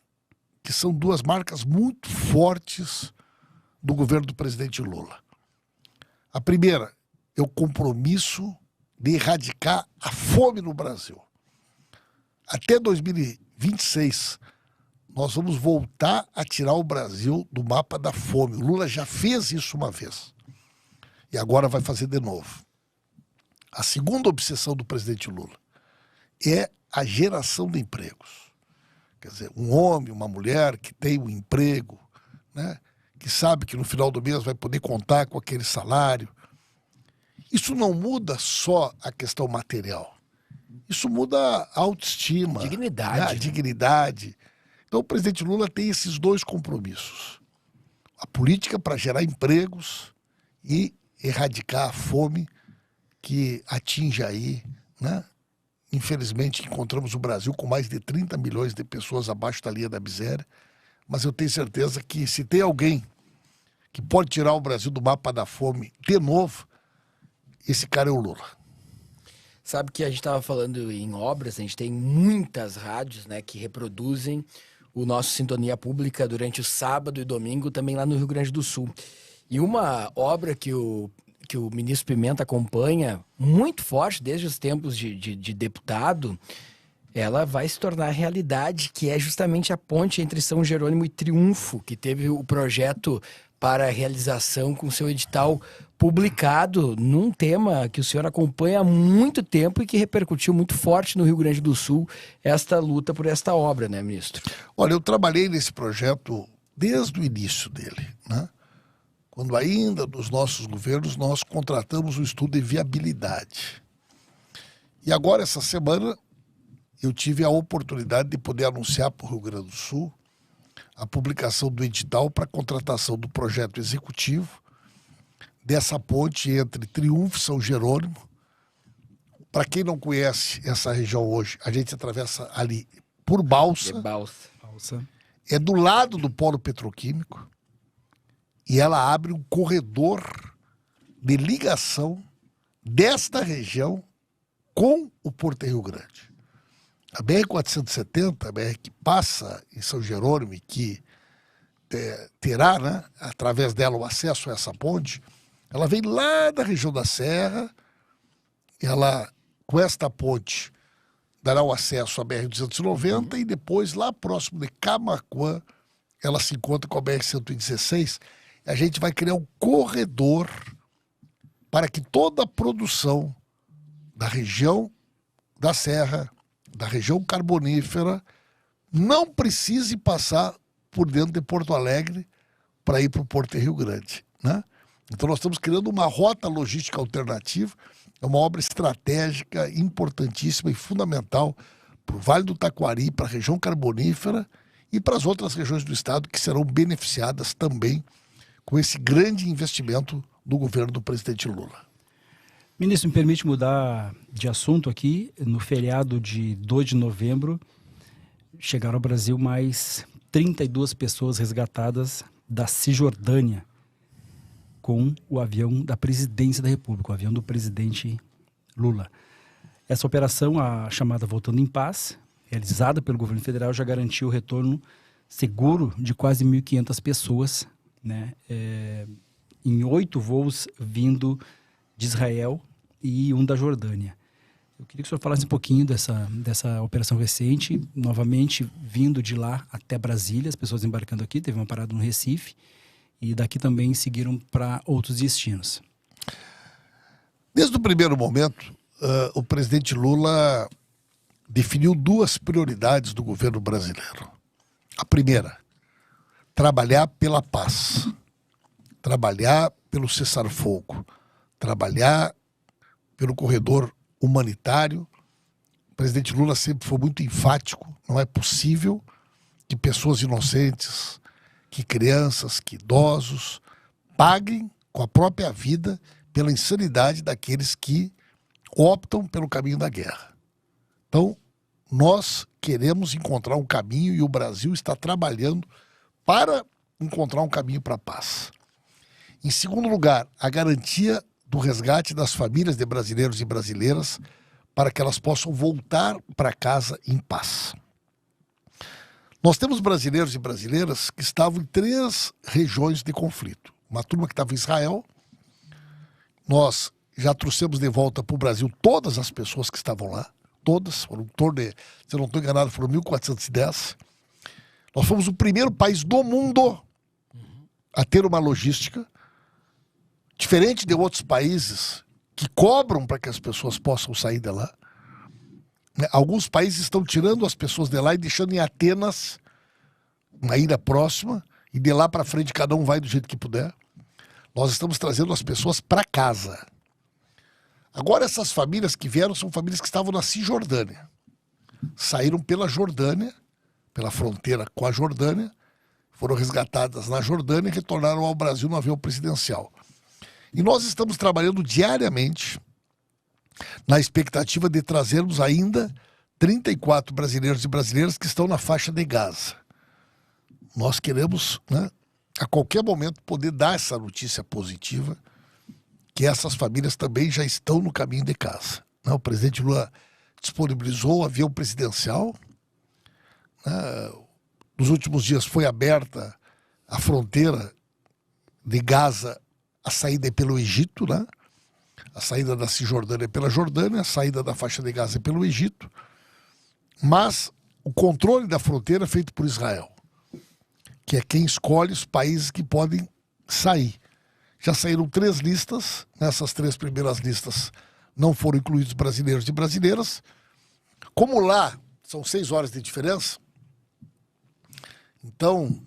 que são 2 marcas muito fortes do governo do presidente Lula. A primeira é o compromisso de erradicar a fome no Brasil. Até 2026, nós vamos voltar a tirar o Brasil do mapa da fome. O Lula já fez isso uma vez. E agora vai fazer de novo. A segunda obsessão do presidente Lula é a geração de empregos. Quer dizer, um homem, uma mulher que tem um emprego, né, que sabe que no final do mês vai poder contar com aquele salário. Isso não muda só a questão material. Isso muda a autoestima. Dignidade. Né, a dignidade. Então o presidente Lula tem esses dois compromissos. A política para gerar empregos e erradicar a fome que atinge aí, né? Infelizmente encontramos o Brasil com mais de 30 milhões de pessoas abaixo da linha da miséria, mas eu tenho certeza que se tem alguém que pode tirar o Brasil do mapa da fome de novo, esse cara é o Lula. Sabe que a gente estava falando em obras, a gente tem muitas rádios, né, que reproduzem o nosso Sintonia Pública durante o sábado e domingo, também lá no Rio Grande do Sul. E uma obra que o ministro Pimenta acompanha muito forte desde os tempos de deputado, ela vai se tornar realidade, que é justamente a ponte entre São Jerônimo e Triunfo, que teve o projeto para a realização com seu edital publicado num tema que o senhor acompanha há muito tempo e que repercutiu muito forte no Rio Grande do Sul, esta luta por esta obra, né, ministro? Olha, eu trabalhei nesse projeto desde o início dele, né? Quando ainda dos nossos governos nós contratamos um estudo de viabilidade. E agora, essa semana, eu tive a oportunidade de poder anunciar para o Rio Grande do Sul a publicação do edital para a contratação do projeto executivo dessa ponte entre Triunfo e São Jerônimo. Para quem não conhece essa região hoje, a gente atravessa ali por balsa. De balsa. É do lado do polo petroquímico. E ela abre um corredor de ligação desta região com o Porto Rio Grande. A BR-470, a BR que passa em São Jerônimo e que terá, né, através dela o acesso a essa ponte, ela vem lá da região da Serra, ela, com esta ponte, dará o acesso à BR-290 e depois, lá próximo de Camaquã, ela se encontra com a BR-116. A gente vai criar um corredor para que toda a produção da região da Serra, da região carbonífera, não precise passar por dentro de Porto Alegre para ir para o Porto Rio Grande, né? Então nós estamos criando uma rota logística alternativa, é uma obra estratégica, importantíssima e fundamental para o Vale do Taquari, para a região carbonífera e para as outras regiões do estado que serão beneficiadas também com esse grande investimento do governo do presidente Lula. Ministro, me permite mudar de assunto aqui. No feriado de 2 de novembro, chegaram ao Brasil mais 32 pessoas resgatadas da Cisjordânia com o avião da presidência da República, o avião do presidente Lula. Essa operação, a chamada Voltando em Paz, realizada pelo governo federal, já garantiu o retorno seguro de quase 1.500 pessoas, né, em 8 voos vindo de Israel e um da Jordânia. Eu queria que o senhor falasse um pouquinho dessa operação recente, novamente vindo de lá até Brasília, as pessoas embarcando aqui, teve uma parada no Recife, e daqui também seguiram para outros destinos. Desde o primeiro momento, o presidente Lula definiu 2 prioridades do governo brasileiro. A primeira, trabalhar pela paz, trabalhar pelo cessar-fogo, trabalhar pelo corredor humanitário. O presidente Lula sempre foi muito enfático, não é possível que pessoas inocentes, que crianças, que idosos paguem com a própria vida pela insanidade daqueles que optam pelo caminho da guerra. Então, nós queremos encontrar um caminho e o Brasil está trabalhando para encontrar um caminho para a paz. Em segundo lugar, a garantia do resgate das famílias de brasileiros e brasileiras para que elas possam voltar para casa em paz. Nós temos brasileiros e brasileiras que estavam em 3 regiões de conflito. Uma turma que estava em Israel, nós já trouxemos de volta para o Brasil todas as pessoas que estavam lá. Todas, foram em torno de, se eu não estou enganado, foram 1.410. Nós fomos o primeiro país do mundo a ter uma logística diferente de outros países que cobram para que as pessoas possam sair de lá. Alguns países estão tirando as pessoas de lá e deixando em Atenas, uma ilha próxima, e de lá para frente cada um vai do jeito que puder. Nós estamos trazendo as pessoas para casa. Agora essas famílias que vieram são famílias que estavam na Cisjordânia. Saíram pela Jordânia, pela fronteira com a Jordânia, foram resgatadas na Jordânia e retornaram ao Brasil no avião presidencial. E nós estamos trabalhando diariamente na expectativa de trazermos ainda 34 brasileiros e brasileiras que estão na faixa de Gaza. Nós queremos, né, a qualquer momento poder dar essa notícia positiva que essas famílias também já estão no caminho de casa. O presidente Lula disponibilizou o avião presidencial. Nos últimos dias foi aberta a fronteira de Gaza, a saída é pelo Egito, né? A saída da Cisjordânia é pela Jordânia, a saída da faixa de Gaza é pelo Egito. Mas o controle da fronteira é feito por Israel, que é quem escolhe os países que podem sair. Já saíram 3 listas, nessas 3 primeiras listas não foram incluídos brasileiros e brasileiras. Como lá são 6 horas de diferença, então,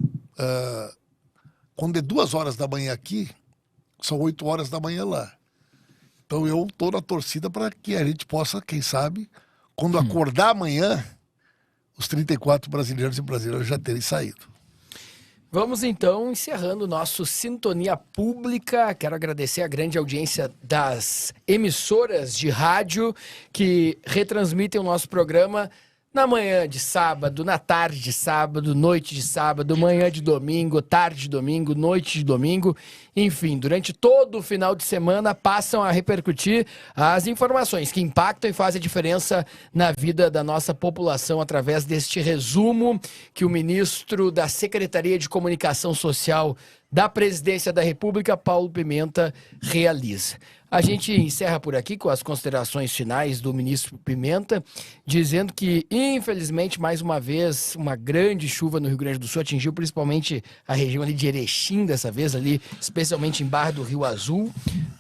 quando é 2 horas da manhã aqui, são 8 horas da manhã lá. Então eu estou na torcida para que a gente possa, quem sabe, quando acordar amanhã, os 34 brasileiros e brasileiras já terem saído. Vamos então encerrando o nosso Sintonia Pública. Quero agradecer a grande audiência das emissoras de rádio que retransmitem o nosso programa na manhã de sábado, na tarde de sábado, noite de sábado, manhã de domingo, tarde de domingo, noite de domingo. Enfim, durante todo o final de semana passam a repercutir as informações que impactam e fazem a diferença na vida da nossa população através deste resumo que o ministro da Secretaria de Comunicação Social da Presidência da República, Paulo Pimenta, realiza. A gente encerra por aqui com as considerações finais do ministro Pimenta, dizendo que, infelizmente, mais uma vez, uma grande chuva no Rio Grande do Sul atingiu principalmente a região ali de Erechim, dessa vez ali, especialmente em Barra do Rio Azul,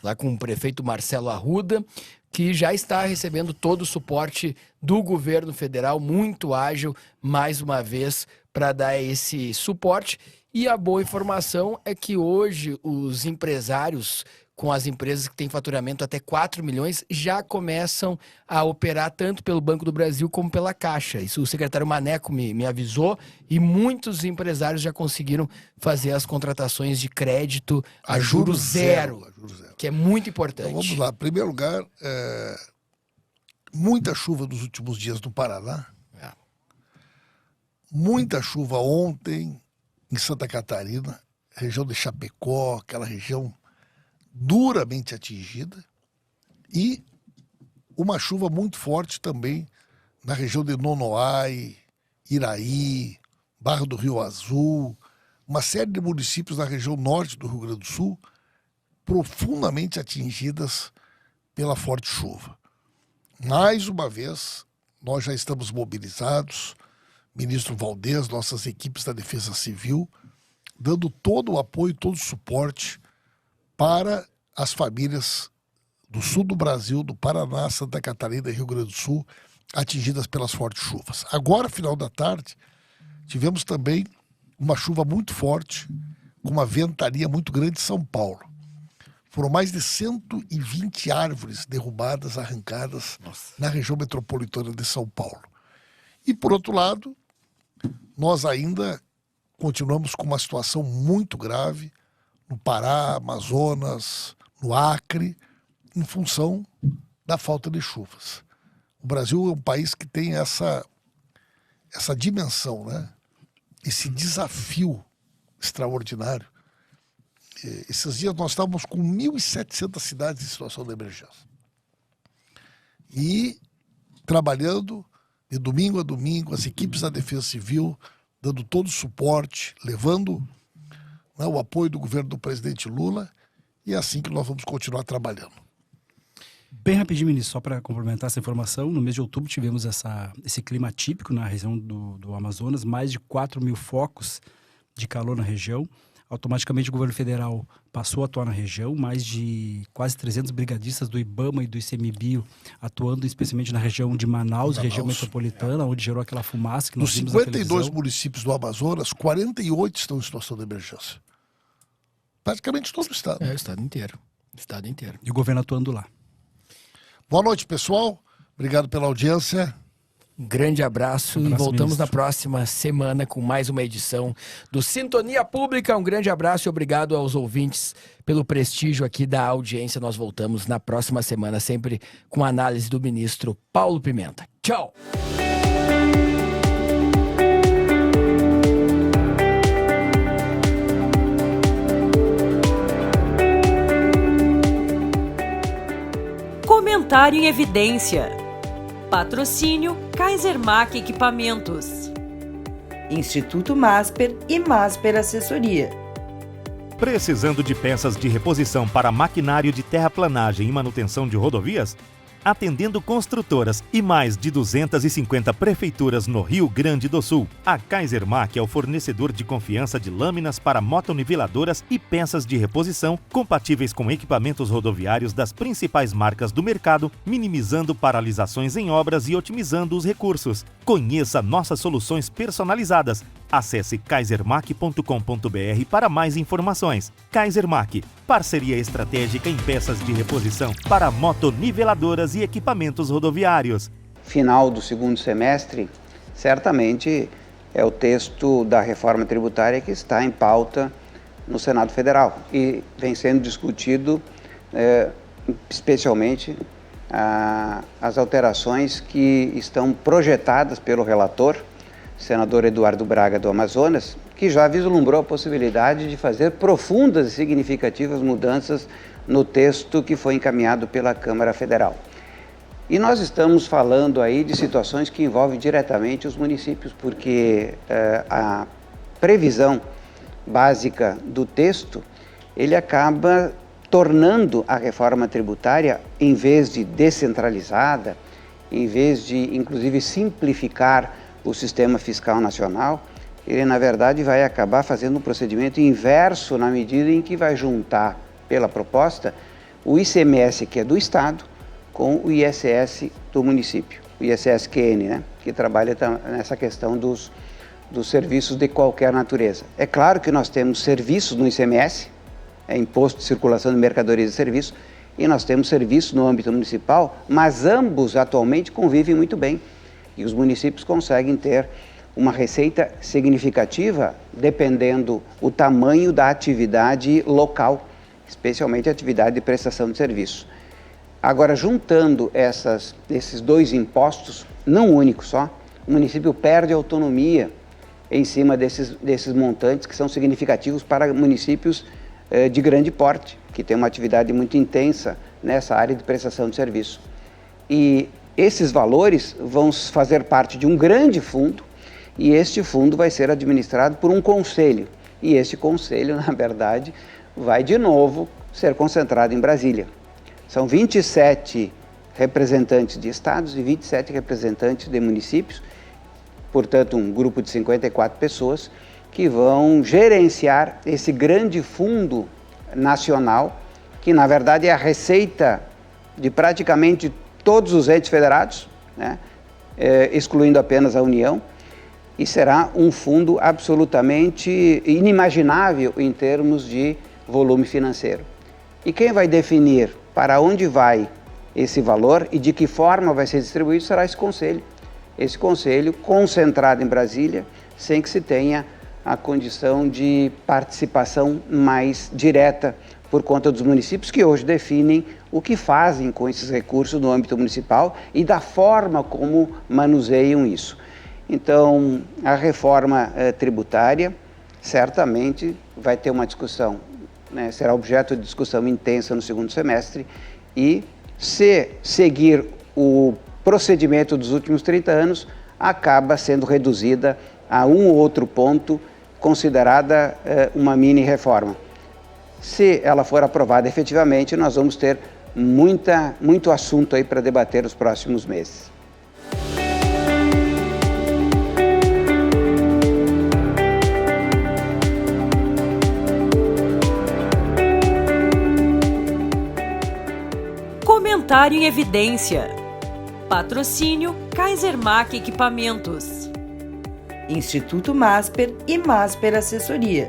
lá com o prefeito Marcelo Arruda, que já está recebendo todo o suporte do governo federal, muito ágil, mais uma vez, para dar esse suporte. E a boa informação é que hoje os empresários com as empresas que têm faturamento até 4 milhões já começam a operar tanto pelo Banco do Brasil como pela Caixa. Isso o secretário Maneco me avisou e muitos empresários já conseguiram fazer as contratações de crédito a juros zero, que é muito importante. Então vamos lá. Em primeiro lugar, muita chuva nos últimos dias no Paraná. Muita chuva ontem em Santa Catarina, região de Chapecó, aquela região duramente atingida, e uma chuva muito forte também na região de Nonoai, Iraí, Barra do Rio Azul, uma série de municípios na região norte do Rio Grande do Sul profundamente atingidas pela forte chuva. Mais uma vez, nós já estamos mobilizados, ministro Valdez, nossas equipes da Defesa Civil, dando todo o apoio, todo o suporte para as famílias do sul do Brasil, do Paraná, Santa Catarina e Rio Grande do Sul, atingidas pelas fortes chuvas. Agora, final da tarde, tivemos também uma chuva muito forte, com uma ventania muito grande em São Paulo. Foram mais de 120 árvores derrubadas, arrancadas na região metropolitana de São Paulo. E, por outro lado, nós ainda continuamos com uma situação muito grave no Pará, Amazonas, no Acre, em função da falta de chuvas. O Brasil é um país que tem essa dimensão, né? Esse desafio extraordinário. Esses dias nós estávamos com 1.700 cidades em situação de emergência. E trabalhando de domingo a domingo, as equipes da Defesa Civil, dando todo o suporte, levando, né, o apoio do governo do presidente Lula, e é assim que nós vamos continuar trabalhando. Bem rapidinho, ministro, só para complementar essa informação, no mês de outubro tivemos esse clima atípico na região do Amazonas, mais de 4 mil focos de calor na região. Automaticamente o governo federal passou a atuar na região, mais de quase 300 brigadistas do IBAMA e do ICMBio atuando especialmente na região de Manaus, região metropolitana, onde gerou aquela fumaça que nós vimos na televisão. Nos 52 municípios do Amazonas, 48 estão em situação de emergência. Praticamente todo o estado. O estado inteiro. E o governo atuando lá. Boa noite, pessoal. Obrigado pela audiência. Grande abraço e voltamos na próxima semana com mais uma edição do Sintonia Pública. Um grande abraço e obrigado aos ouvintes pelo prestígio aqui da audiência. Nós voltamos na próxima semana, sempre com a análise do ministro Paulo Pimenta. Tchau! Comentário em evidência. Patrocínio Kaisermack Equipamentos. Instituto Masper e Masper Assessoria. Precisando de peças de reposição para maquinário de terraplanagem e manutenção de rodovias? Atendendo construtoras e mais de 250 prefeituras no Rio Grande do Sul, a Kaisermack é o fornecedor de confiança de lâminas para motoniveladoras e peças de reposição compatíveis com equipamentos rodoviários das principais marcas do mercado, minimizando paralisações em obras e otimizando os recursos. Conheça nossas soluções personalizadas. Acesse kaisermack.com.br para mais informações. Kaisermack, parceria estratégica em peças de reposição para motoniveladoras e equipamentos rodoviários. Final do segundo semestre, certamente é o texto da reforma tributária que está em pauta no Senado Federal e vem sendo discutido especialmente as alterações que estão projetadas pelo relator, senador Eduardo Braga do Amazonas, que já vislumbrou a possibilidade de fazer profundas e significativas mudanças no texto que foi encaminhado pela Câmara Federal. E nós estamos falando aí de situações que envolvem diretamente os municípios, porque a previsão básica do texto, ele acaba tornando a reforma tributária, em vez de descentralizada, em vez de, inclusive, simplificar o sistema fiscal nacional, ele, na verdade, vai acabar fazendo um procedimento inverso na medida em que vai juntar, pela proposta, o ICMS, que é do Estado, com o ISS do município, o ISS-QN, né, que trabalha nessa questão dos serviços de qualquer natureza. É claro que nós temos serviços no ICMS, é Imposto de Circulação de Mercadorias e Serviços, e nós temos serviços no âmbito municipal, mas ambos atualmente convivem muito bem. E os municípios conseguem ter uma receita significativa dependendo o tamanho da atividade local, especialmente a atividade de prestação de serviço. Agora, juntando esses dois impostos, não único só, o município perde autonomia em cima desses montantes que são significativos para municípios de grande porte, que tem uma atividade muito intensa nessa área de prestação de serviço. E esses valores vão fazer parte de um grande fundo e este fundo vai ser administrado por um conselho. E este conselho, na verdade, vai de novo ser concentrado em Brasília. São 27 representantes de estados e 27 representantes de municípios, portanto um grupo de 54 pessoas que vão gerenciar esse grande fundo nacional, que na verdade é a receita de praticamente todos os entes federados, né, excluindo apenas a União, e será um fundo absolutamente inimaginável em termos de volume financeiro. E quem vai definir para onde vai esse valor e de que forma vai ser distribuído será esse conselho. Esse conselho concentrado em Brasília, sem que se tenha a condição de participação mais direta por conta dos municípios que hoje definem o que fazem com esses recursos no âmbito municipal e da forma como manuseiam isso. Então, a reforma tributária certamente vai ter uma discussão, né, será objeto de discussão intensa no segundo semestre e, se seguir o procedimento dos últimos 30 anos, acaba sendo reduzida a um ou outro ponto, considerada uma mini-reforma. Se ela for aprovada efetivamente, nós vamos ter muito assunto aí para debater nos próximos meses. Comentário em evidência. Patrocínio Kaisermack Equipamentos. Instituto Masper e Masper Assessoria.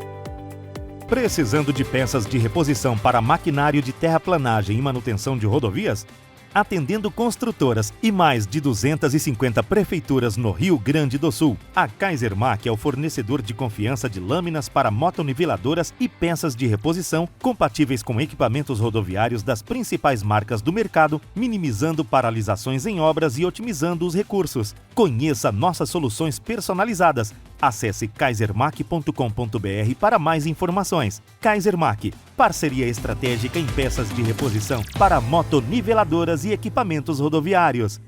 Precisando de peças de reposição para maquinário de terraplanagem e manutenção de rodovias? Atendendo construtoras e mais de 250 prefeituras no Rio Grande do Sul, a Kaisermack é o fornecedor de confiança de lâminas para motoniveladoras e peças de reposição compatíveis com equipamentos rodoviários das principais marcas do mercado, minimizando paralisações em obras e otimizando os recursos. Conheça nossas soluções personalizadas. Acesse kaisermack.com.br para mais informações. Kaisermack, parceria estratégica em peças de reposição para motoniveladoras e equipamentos rodoviários.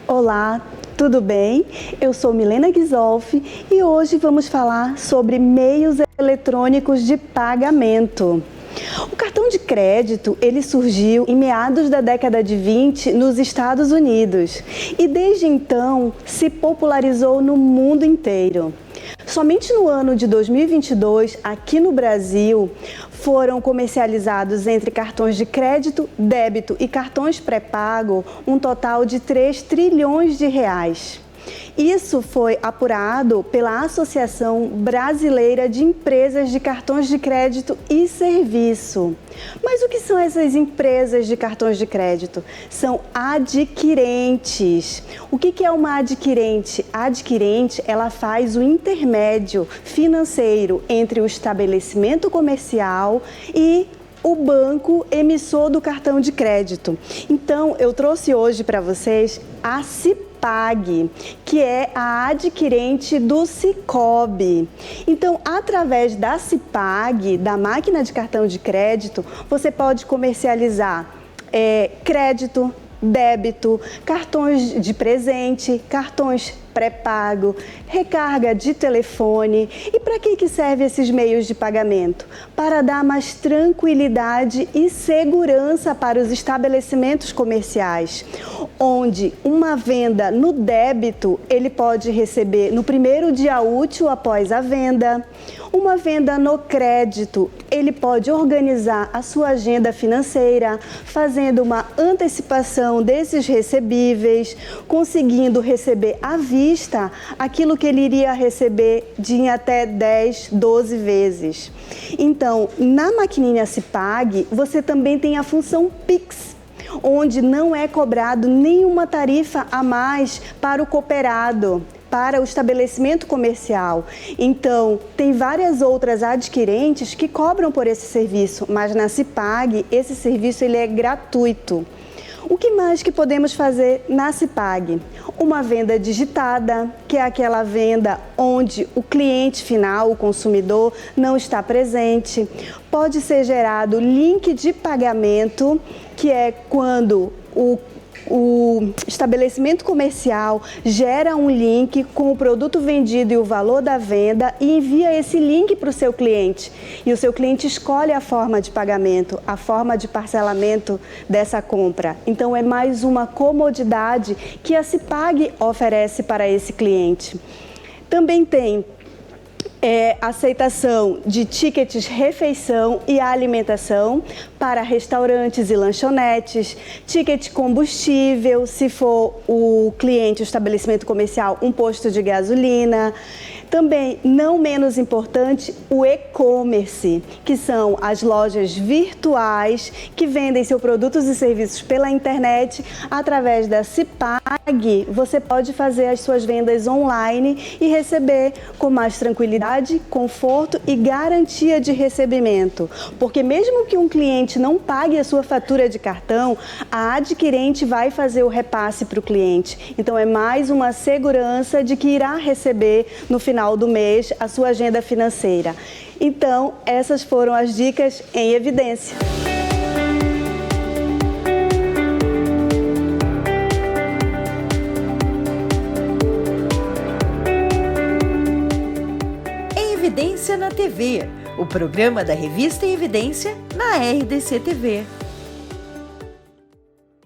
Olá, tudo bem? Eu sou Milena Ghisolfi e hoje vamos falar sobre meios eletrônicos de pagamento. O cartão de crédito, ele surgiu em meados da década de 20 nos Estados Unidos e desde então se popularizou no mundo inteiro. Somente no ano de 2022, aqui no Brasil, foram comercializados entre cartões de crédito, débito e cartões pré-pago um total de 3 trilhões de reais. Isso foi apurado pela Associação Brasileira de Empresas de Cartões de Crédito e Serviço. Mas o que são essas empresas de cartões de crédito? São adquirentes. O que é uma adquirente? A adquirente, ela faz o intermédio financeiro entre o estabelecimento comercial e o banco emissor do cartão de crédito. Então, eu trouxe hoje para vocês a Cipag, que é a adquirente do Cicobi. Então, através da Cipag, da máquina de cartão de crédito, você pode comercializar crédito, débito, cartões de presente, cartões pré-pago, recarga de telefone. E para que servem esses meios de pagamento? Para dar mais tranquilidade e segurança para os estabelecimentos comerciais, onde uma venda no débito, ele pode receber no primeiro dia útil após a venda. Uma venda no crédito, ele pode organizar a sua agenda financeira, fazendo uma antecipação desses recebíveis, conseguindo receber à vista aquilo que ele iria receber em até 10, 12 vezes. Então, na maquininha Cipag, você também tem a função Pix, onde não é cobrado nenhuma tarifa a mais para o cooperado, para o estabelecimento comercial. Então, tem várias outras adquirentes que cobram por esse serviço, mas na Cipag, esse serviço ele é gratuito. O que mais que podemos fazer na Cipag? Uma venda digitada, que é aquela venda onde o cliente final, o consumidor, não está presente. Pode ser gerado link de pagamento, que é quando o estabelecimento comercial gera um link com o produto vendido e o valor da venda e envia esse link para o seu cliente. E o seu cliente escolhe a forma de pagamento, a forma de parcelamento dessa compra. Então, é mais uma comodidade que a Cipag oferece para esse cliente. Também tem aceitação de tickets refeição e alimentação para restaurantes e lanchonetes, ticket combustível, se for o cliente, o estabelecimento comercial, um posto de gasolina. Também, não menos importante, o e-commerce, que são as lojas virtuais que vendem seus produtos e serviços pela internet. Através da Cipag, você pode fazer as suas vendas online e receber com mais tranquilidade, conforto e garantia de recebimento. Porque mesmo que um cliente não pague a sua fatura de cartão, a adquirente vai fazer o repasse para o cliente. Então, é mais uma segurança de que irá receber no final do mês a sua agenda financeira. Então, essas foram as dicas em evidência. Em Evidência na TV, o programa da Revista em Evidência na RDC TV.